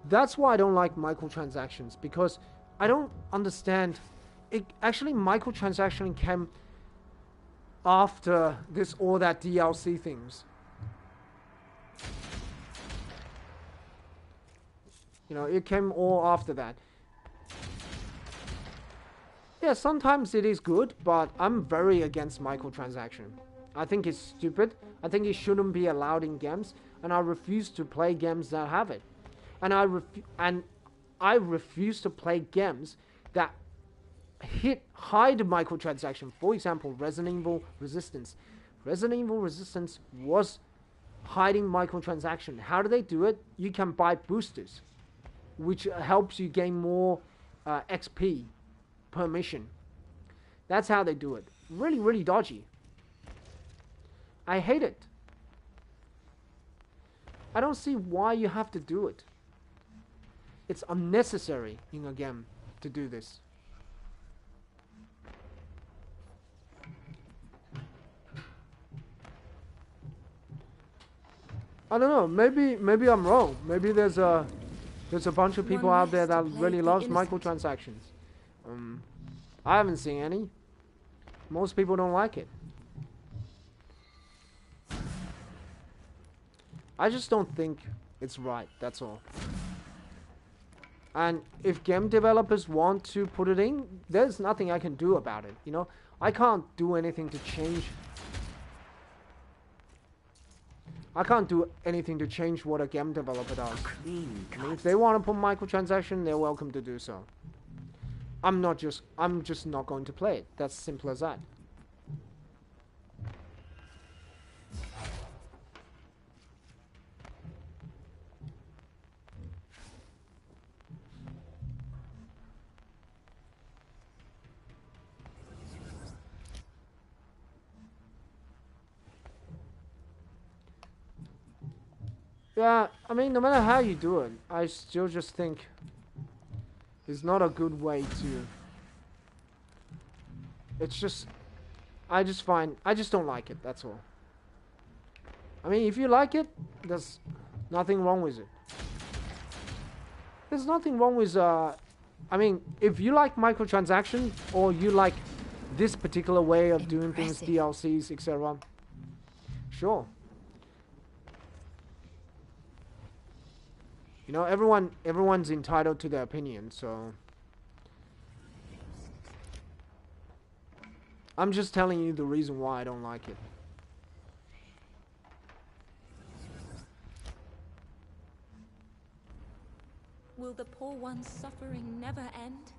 that's why I don't like microtransactions, because I don't understand it. Actually, microtransaction came after this all that DLC things. You know, it came all after that. Yeah, sometimes it is good, but I'm very against microtransaction. I think it's stupid. I think it shouldn't be allowed in games, and I refuse to play games that have it. And I refuse to play games that hide microtransaction. For example, Resident Evil Resistance. Resident Evil Resistance was hiding microtransaction. How do they do it? You can buy boosters, which helps you gain more XP per mission. That's how they do it. Really, really dodgy. I hate it. I don't see why you have to do it. It's unnecessary in a game to do this. I don't know. Maybe I'm wrong. Maybe there's a bunch of people out there that really loves microtransactions. I haven't seen any. Most people don't like it. I just don't think it's right. That's all. And if game developers want to put it in, there's nothing I can do about it. You know, I can't do anything to change. I can't do anything to change what a game developer does. I mean, if they want to put microtransaction, they're welcome to do so. I'm just not going to play it. That's simple as that. Yeah, I mean, no matter how you do it, I still just think it's not a good way to. It's just, I just don't like it, that's all. I mean, if you like it, there's nothing wrong with it. There's nothing wrong with, I mean, if you like microtransaction, or you like this particular way of doing things, DLCs, etc., sure. You know, everyone's entitled to their opinion, so I'm just telling you the reason why I don't like it. Will the poor one's suffering never end?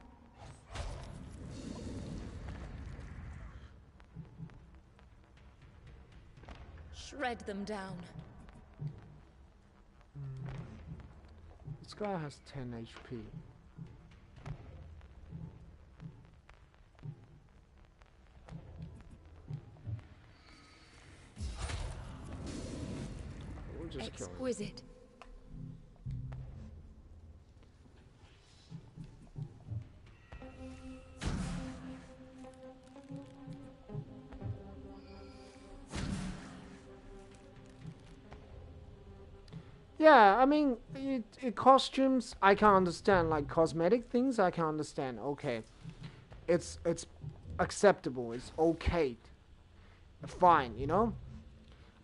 Shred them down. This guy has 10 HP. We'll just kill him. Exquisite. Yeah, I mean, costumes, I can understand. Like, cosmetic things, I can understand. Okay. It's acceptable. It's okay. Fine, you know?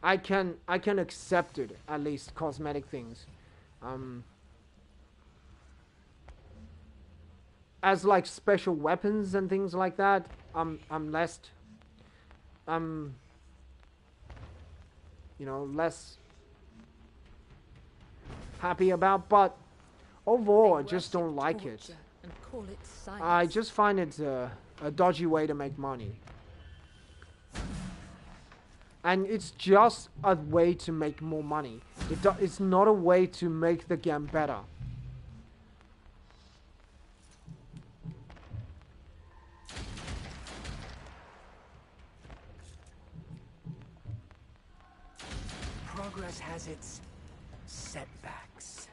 I can accept it, at least, cosmetic things. As, like, special weapons and things like that, I'm less... you know, less... happy about, but overall I just don't like it. I just find it a dodgy way to make money. And it's just a way to make more money. It's not a way to make the game better. Progress has its setbacks.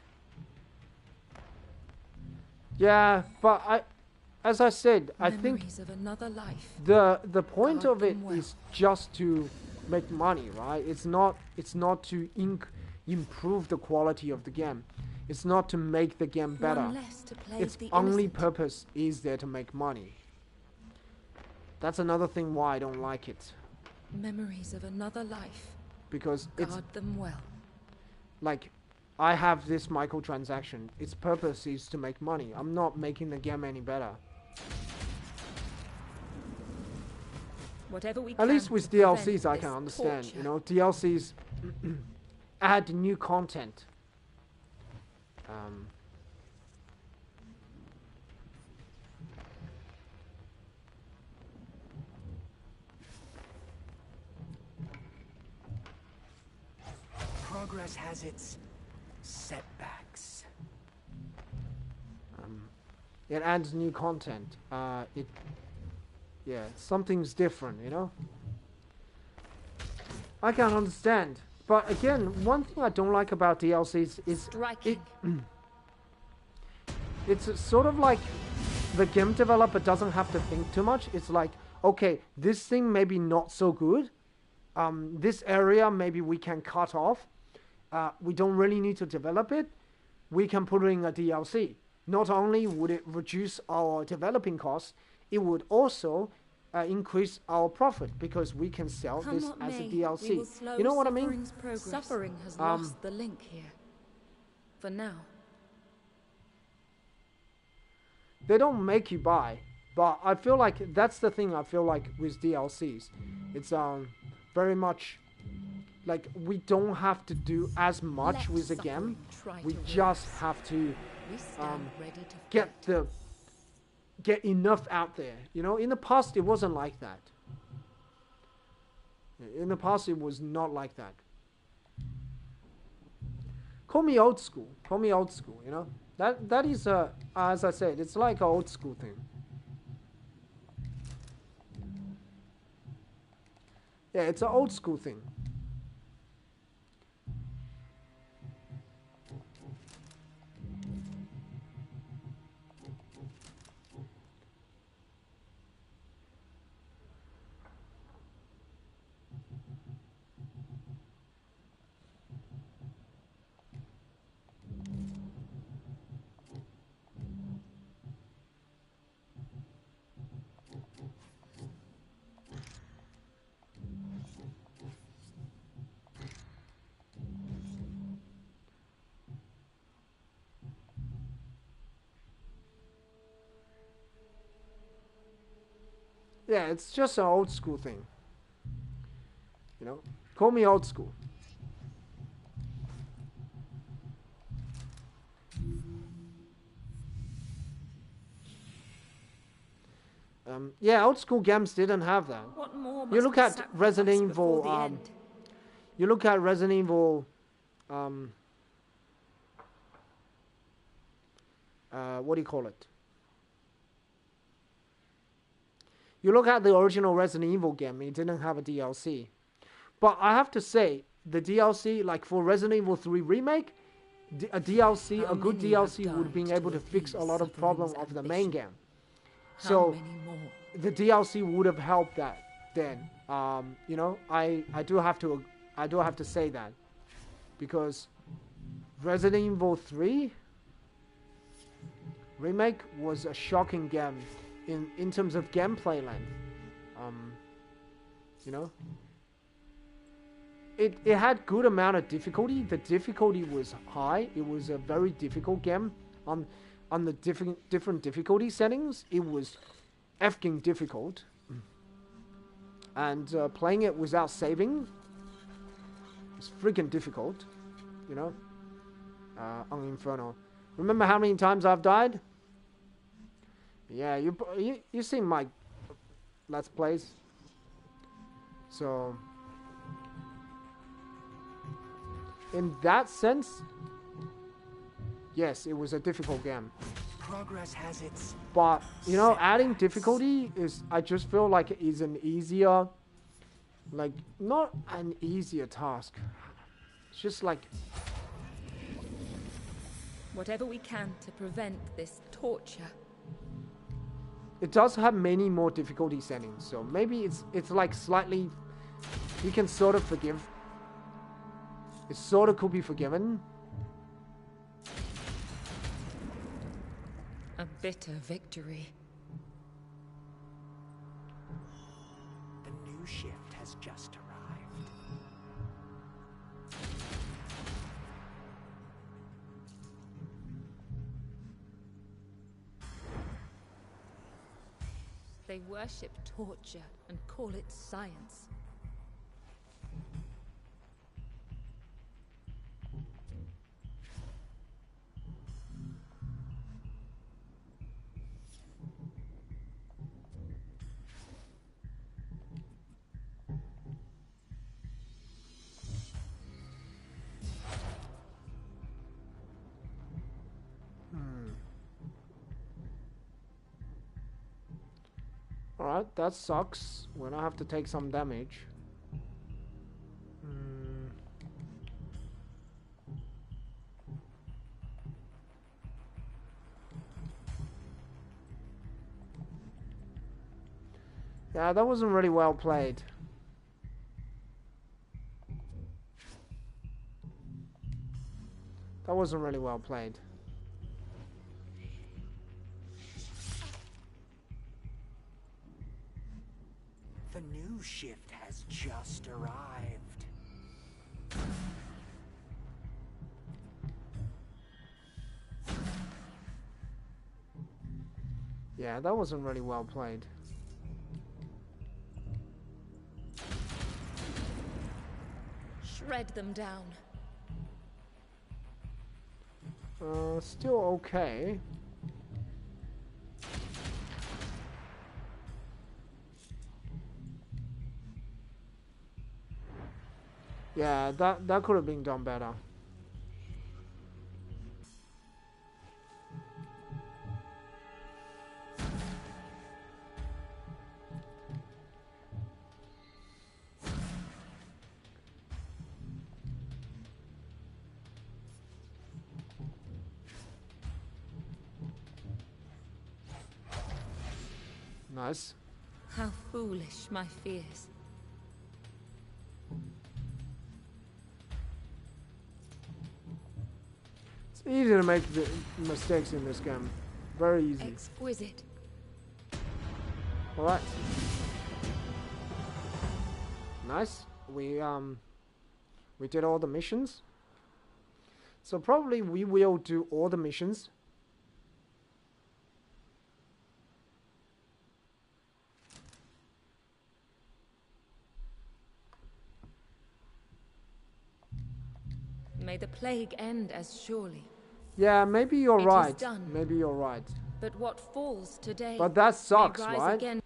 Yeah, but as I said, I think Memories of another life. the point Guard of it them well. is just to make money, right? It's not to improve the quality of the game. It's not to make the game better. One less to play Its the only innocent. purpose is there to make money. That's another thing why I don't like it, Memories of another life. because it's Guard them well. like, I have this microtransaction. Its purpose is to make money. I'm not making the game any better. Whatever we At can least with to prevent DLCs I this can understand, torture. you know, DLCs add new content. Progress has its setbacks. It adds new content. Yeah, something's different, you know? I can understand. But again, one thing I don't like about DLCs is Striking. it's sort of like the game developer doesn't have to think too much. It's like, okay, this thing maybe not so good. This area maybe we can cut off. We don't really need to develop it. We can put it in a DLC. Not only would it reduce our developing costs, it would also increase our profit because we can sell Come this what as a may, we DLC. will slow You know what I mean? suffering's progress. Suffering has lost the link here. For now. They don't make you buy, but I feel like that's the thing I feel like with DLCs. It's very much like we don't have to do as much Let with the game. suffering try We to just rule us. have to We stand ready to get fight. get enough out there. You know, in the past it wasn't like that. In the past it was not like that. Call me old school. Call me old school, you know? That is as I said, it's like an old school thing. Yeah, it's an old school thing. Yeah, it's just an old school thing. You know, call me old school. Yeah, old school games didn't have that. What more You must look be at Resident sacrificed before Evil. the end? You look at Resident Evil. What do you call it? You look at the original Resident Evil game. It didn't have a DLC, but I have to say the DLC, like for Resident Evil 3 remake, a DLC, How a good many have DLC would have been died able to to fix a lot of appease problems suffering's of the main ambition? game. How So many more? the DLC would have helped that. Then, you know, I do have to say that, because Resident Evil 3 remake was a shocking game in terms of gameplay length. You know, it had good amount of difficulty. The difficulty was high. It was a very difficult game on the different difficulty settings. It was effing difficult. And playing it without saving was freaking difficult, you know, on Inferno. Remember how many times I've died? Yeah, you seen my Let's Plays. So, in that sense, yes, it was a difficult game. Progress has its But, you know, adding setbacks. difficulty is, I just feel like it is an easier, like, not an easier task. It's just like, Whatever we can to prevent this torture. it does have many more difficulty settings, so maybe it's like slightly, you can sort of forgive. It sort of could be forgiven. A bitter victory. The new shift has just arrived. They worship torture and call it science. Alright, that sucks when I have to take some damage. Yeah, that wasn't really well played. That wasn't really well played. The new shift has just arrived. Yeah, that wasn't really well played. Shred them down. Still okay. Yeah, that could have been done better. Nice. How foolish my fears. It's easy to make the mistakes in this game. Very easy. Exquisite. Alright. Nice. We did all the missions. So probably we will do all the missions. May the plague end as surely. Yeah, maybe you're It is right. done. Maybe you're right. But what falls today But that sucks, may rise right? again.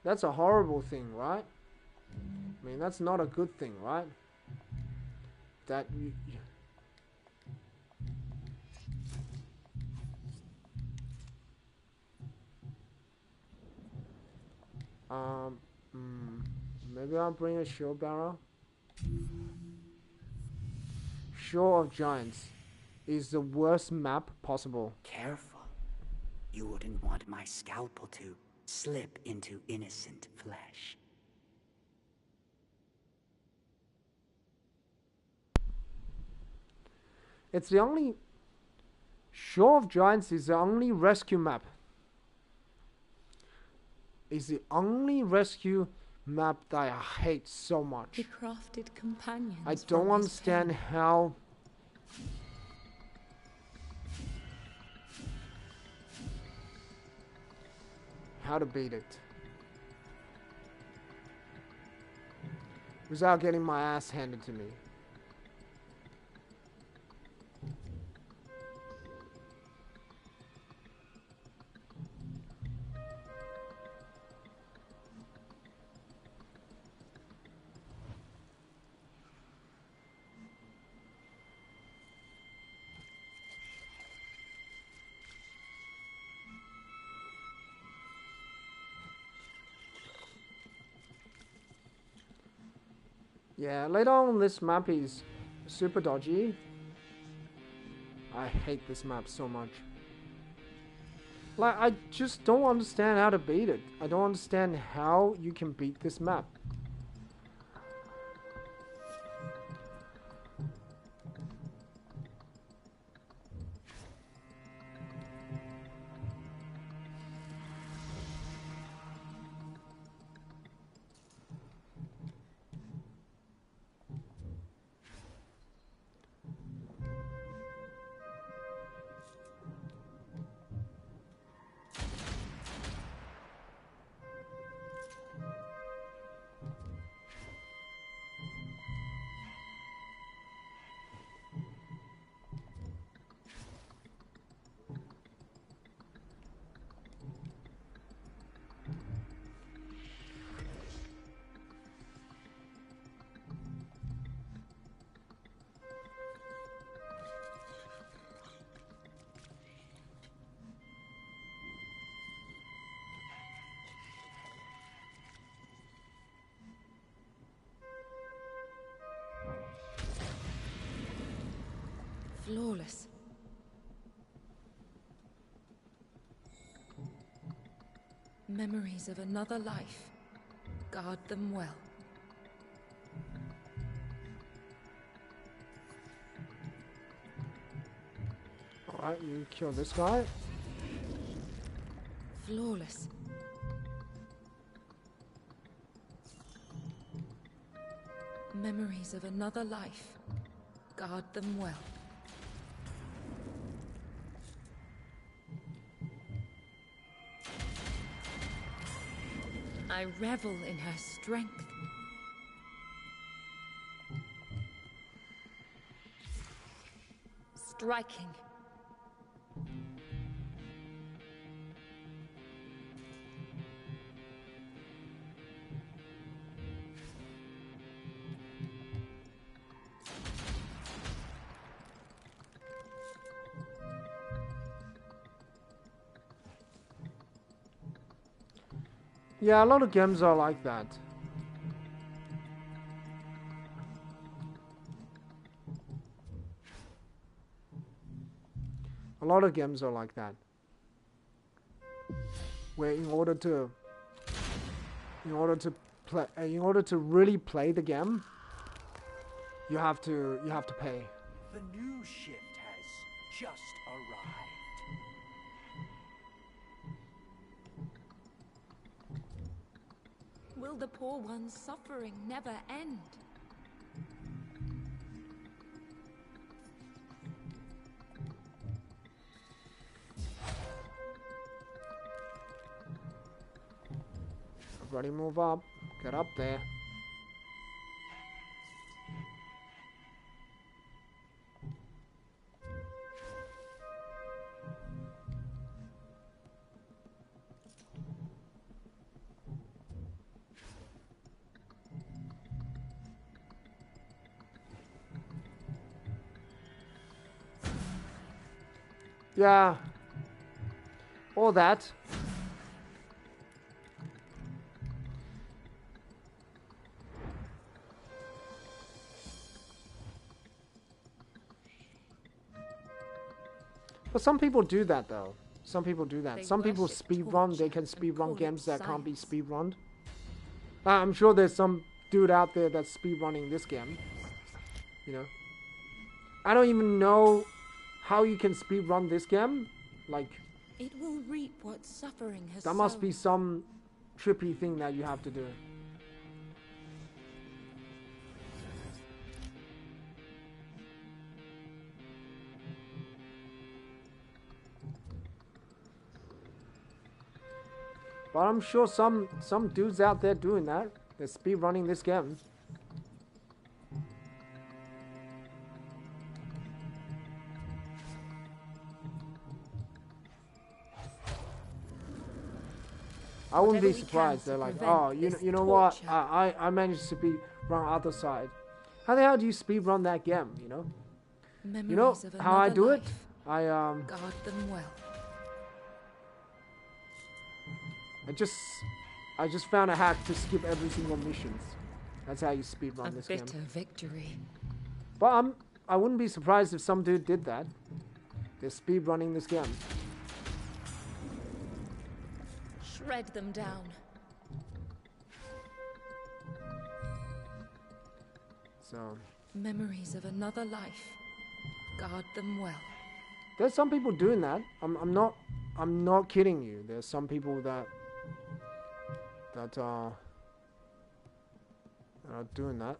That's a horrible thing, right? I mean, that's not a good thing, right? That you... Maybe I'll bring a shield barrel. Shore of Giants is the worst map possible. Careful. You wouldn't want my scalpel to slip into innocent flesh. It's the only... Shore of Giants is the only rescue map. It's the only rescue map that I hate so much. He crafted companions. I from don't his understand pain. how... how to beat it. Without getting my ass handed to me. Yeah, later on this map is super dodgy. I hate this map so much. Like, I just don't understand how to beat it. I don't understand how you can beat this map. Flawless. Memories of another life. Guard them well. Alright, you kill this guy. Flawless. Memories of another life. Guard them well. I revel in her strength. Striking. Yeah, a lot of games are like that. A lot of games are like that. Where in order to play, in order to really play the game, you have to pay. The new shift has just arrived. Will the poor one's suffering never end? Everybody move up. Get up there. Yeah. All that. But some people do that though. Some people do that. Some people speed run. They can speed run games that can't be speed run. I'm sure there's some dude out there that's speed running this game. You know. I don't even know how you can speed run this game. Like, it will reap what suffering has that must sown. be some trippy thing that you have to do. But I'm sure some dudes out there doing that. They're speed running this game. I wouldn't be surprised. They're like, oh, you know what? I managed to speed run Othercide. How the hell do you speed run that game? You know? Memories You know of how I do another it? life. Guard them well. I just found a hack to skip every single missions, That's how you speedrun A this game. bitter victory. But I wouldn't be surprised if some dude did that. They're speedrunning this game. Shred them down. So Memories of another life. Guard them well. there's some people doing that. I'm not kidding you. There's some people that are doing that.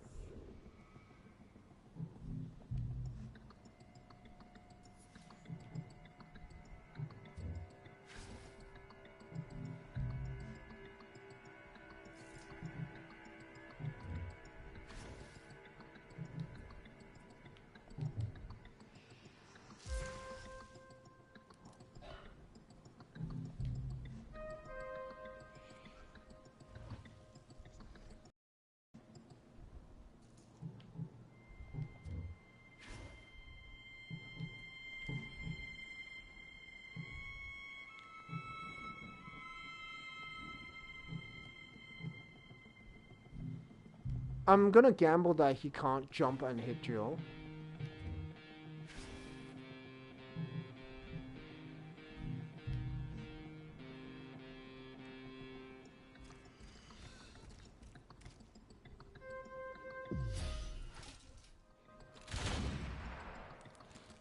I'm gonna gamble that he can't jump and hit Jill.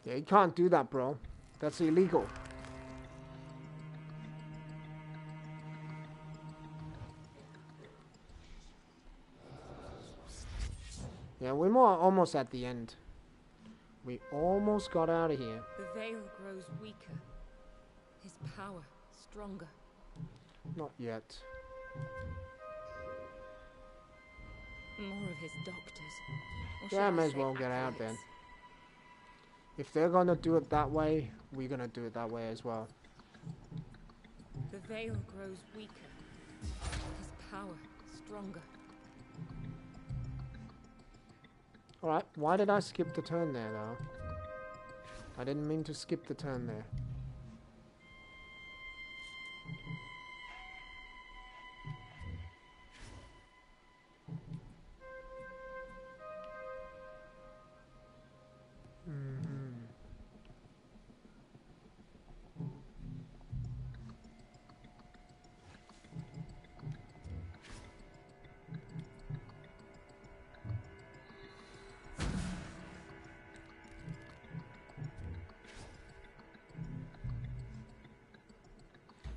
Yeah, you can't do that, bro. That's illegal. Yeah, we're almost at the end. We almost got out of here. The veil grows weaker. His power stronger. Not yet. More of his doctors. Or Yeah, should may I as say well get out then. acolytes? If they're gonna do it that way, we're gonna do it that way as well. The veil grows weaker. His power stronger. Alright, why did I skip the turn there though? I didn't mean to skip the turn there.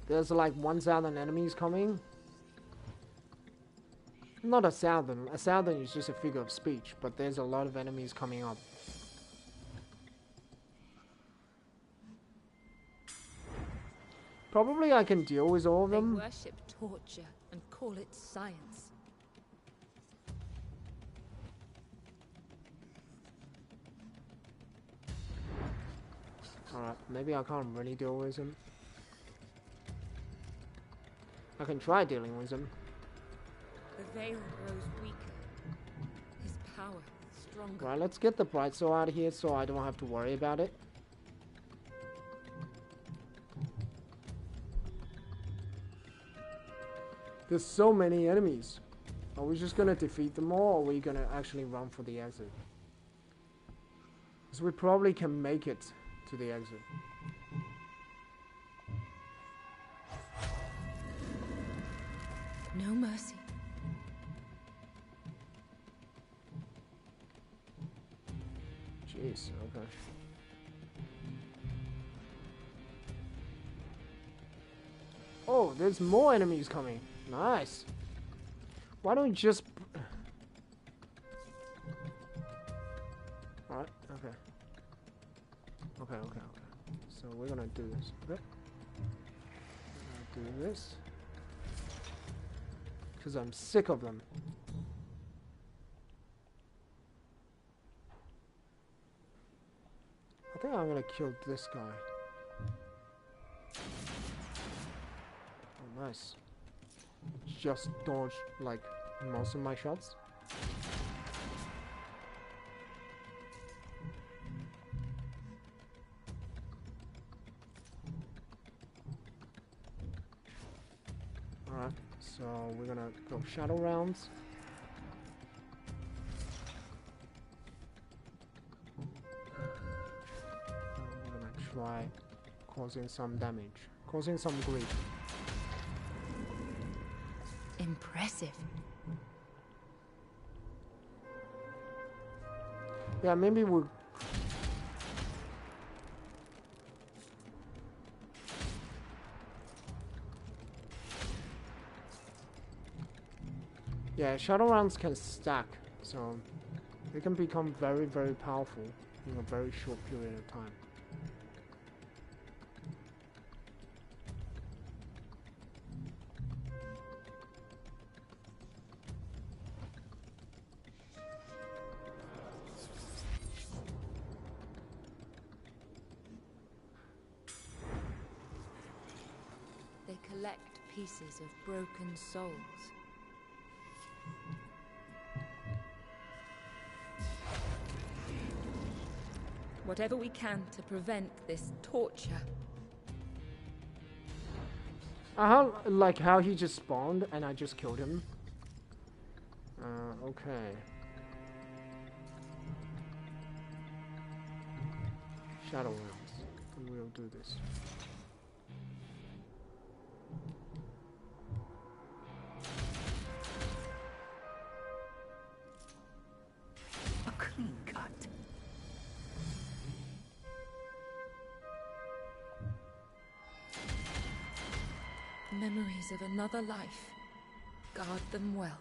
There's like 1,000 enemies coming. Not a thousand. A thousand is just a figure of speech, but there's a lot of enemies coming up. Probably I can deal with all of They them. worship torture and call it science. Alright, maybe I can't really deal with them. I can try dealing with them. The veil grows weaker. His power stronger. Right, let's get the bright soul out of here so I don't have to worry about it. There's so many enemies. Are we just gonna defeat them all, or are we gonna actually run for the exit? Because we probably can make it to the exit. No mercy. Jeez, okay. Oh, there's more enemies coming. Nice. Why don't we just... Alright, okay. Okay. So we're gonna do this, okay? We're gonna do this. Because I'm sick of them. I think I'm gonna kill this guy. Oh, nice. Just dodged, like, most of my shots. Alright, so we're gonna go shadow rounds. try causing some damage, causing some grief. Impressive. Yeah, maybe we. Yeah, shadow rounds can stack, so they can become very, very powerful in a very short period of time. They collect pieces of broken souls. Whatever we can to prevent this torture. Like how he just spawned and I just killed him. Okay. Shadow rounds. And we'll do this. A clean cut. Memories of another life. Guard them well.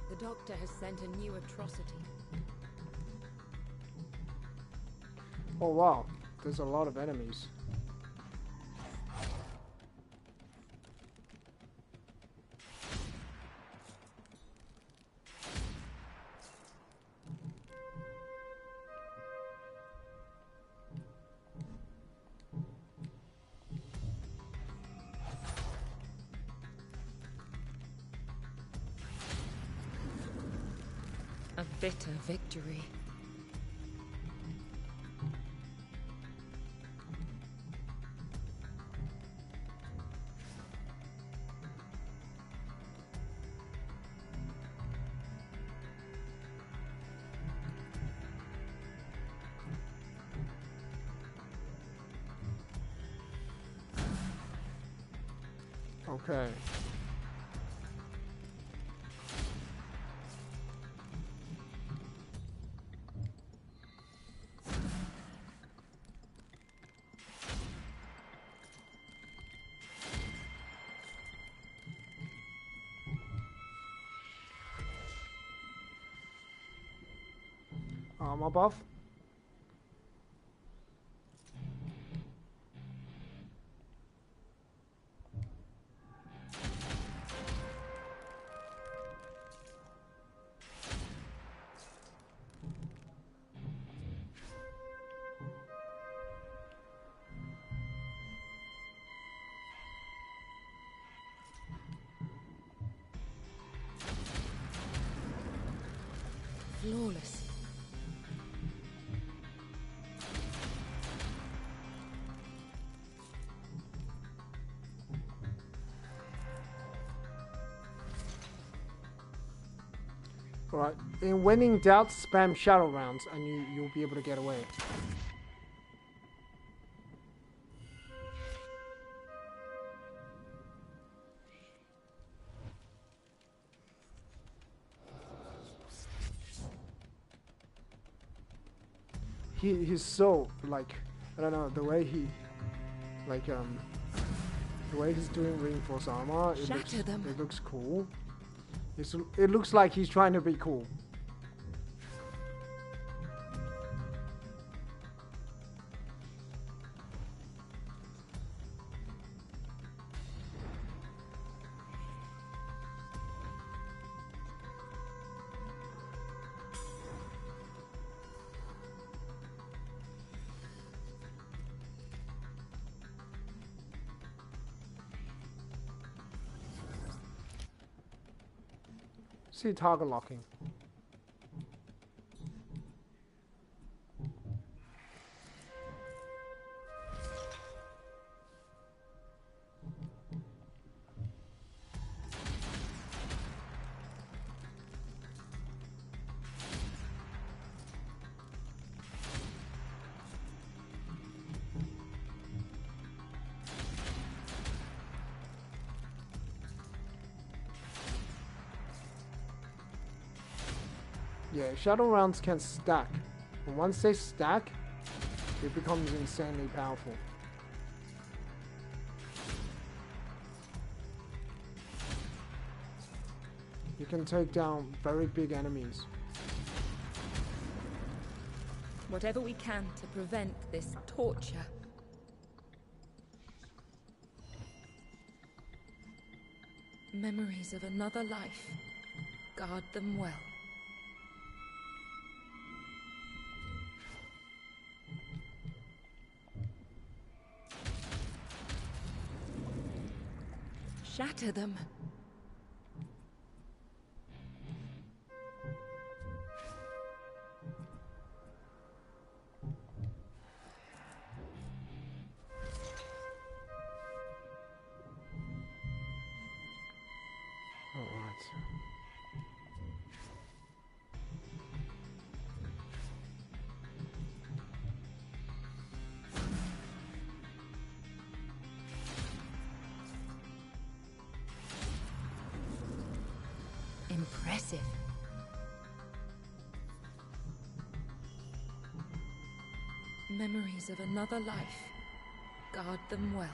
The doctor has sent a new atrocity. Oh wow, there's a lot of enemies. A bitter victory. Okay. Above. Flawless. Alright. When in doubt, spam shadow rounds and you'll be able to get away. he's so like, I don't know, the way he like the way he's doing reinforced armor, it looks cool. It looks like he's trying to be cool. See target locking. Yeah, shadow rounds can stack. And once they stack, it becomes insanely powerful. You can take down very big enemies. Whatever we can to prevent this torture. Memories of another life. Guard them well. Shatter them. Impressive. Memories of another life. Guard them well.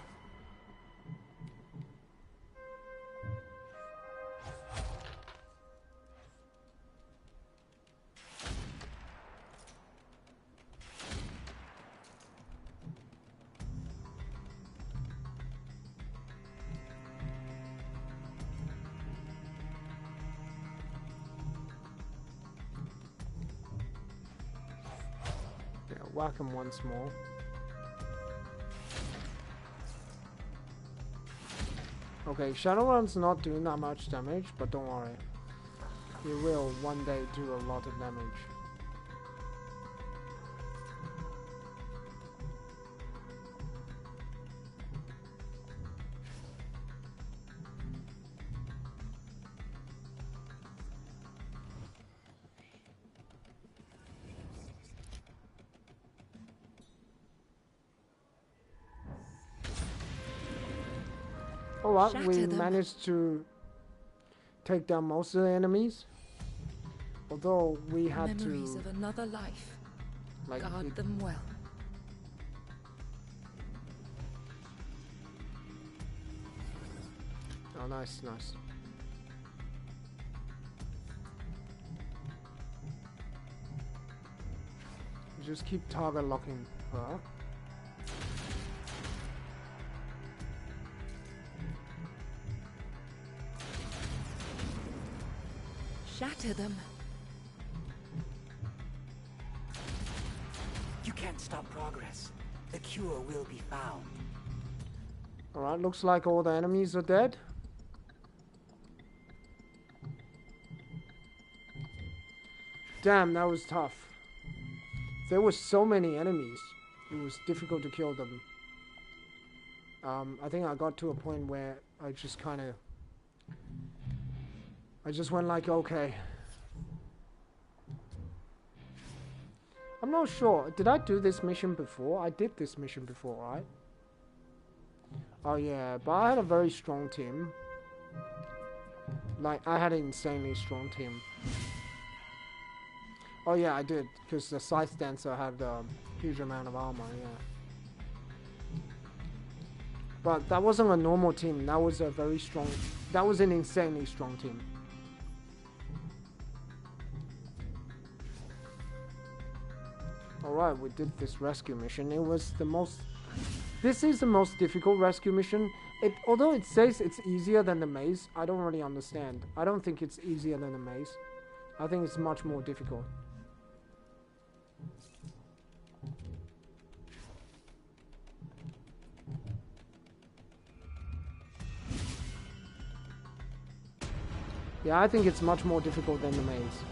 Whack him once more. Okay, Shadowrun's not doing that much damage, but don't worry. He will one day do a lot of damage. Alright, we managed to take down most of the enemies. Although we had Memories to of another life. like Guard them well. Oh, nice, nice. Just keep target locking her. Shatter them. You can't stop progress. The cure will be found. Alright, looks like all the enemies are dead. Damn, that was tough. There were so many enemies. It was difficult to kill them. I think I got to a point where I just kind of... I just went like, okay. I'm not sure. Did I do this mission before? I did this mission before, right? Oh yeah, but I had a very strong team. Like, I had an insanely strong team. Oh yeah, I did, because the Scythe Dancer had a huge amount of armor, yeah. But that wasn't a normal team, that was a very strong... That was an insanely strong team. Alright, we did this rescue mission. It was the most... This is the most difficult rescue mission. Although it says it's easier than the maze, I don't really understand. I don't think it's easier than the maze. I think it's much more difficult. Yeah, I think it's much more difficult than the maze.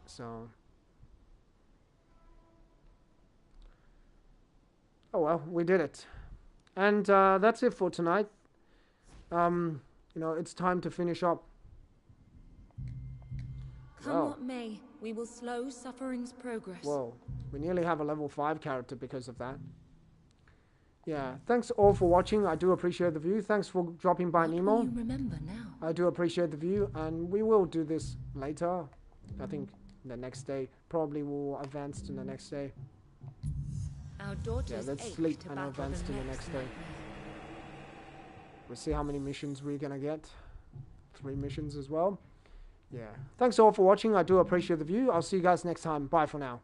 So... Oh well, we did it. And that's it for tonight. You know, it's time to finish up. Come what may, we will slow suffering's progress. Whoa, we nearly have a level 5 character because of that. Yeah, thanks all for watching. I do appreciate the view. Thanks for dropping by, Nemo. What will you remember now? I do appreciate the view, and we will do this later. I think the next day. Probably we'll advance to the next day. Our daughters yeah, let's sleep and advance to the next day. We'll see how many missions we're gonna get. 3 missions as well. Yeah. Thanks all for watching. I do appreciate the view. I'll see you guys next time. Bye for now.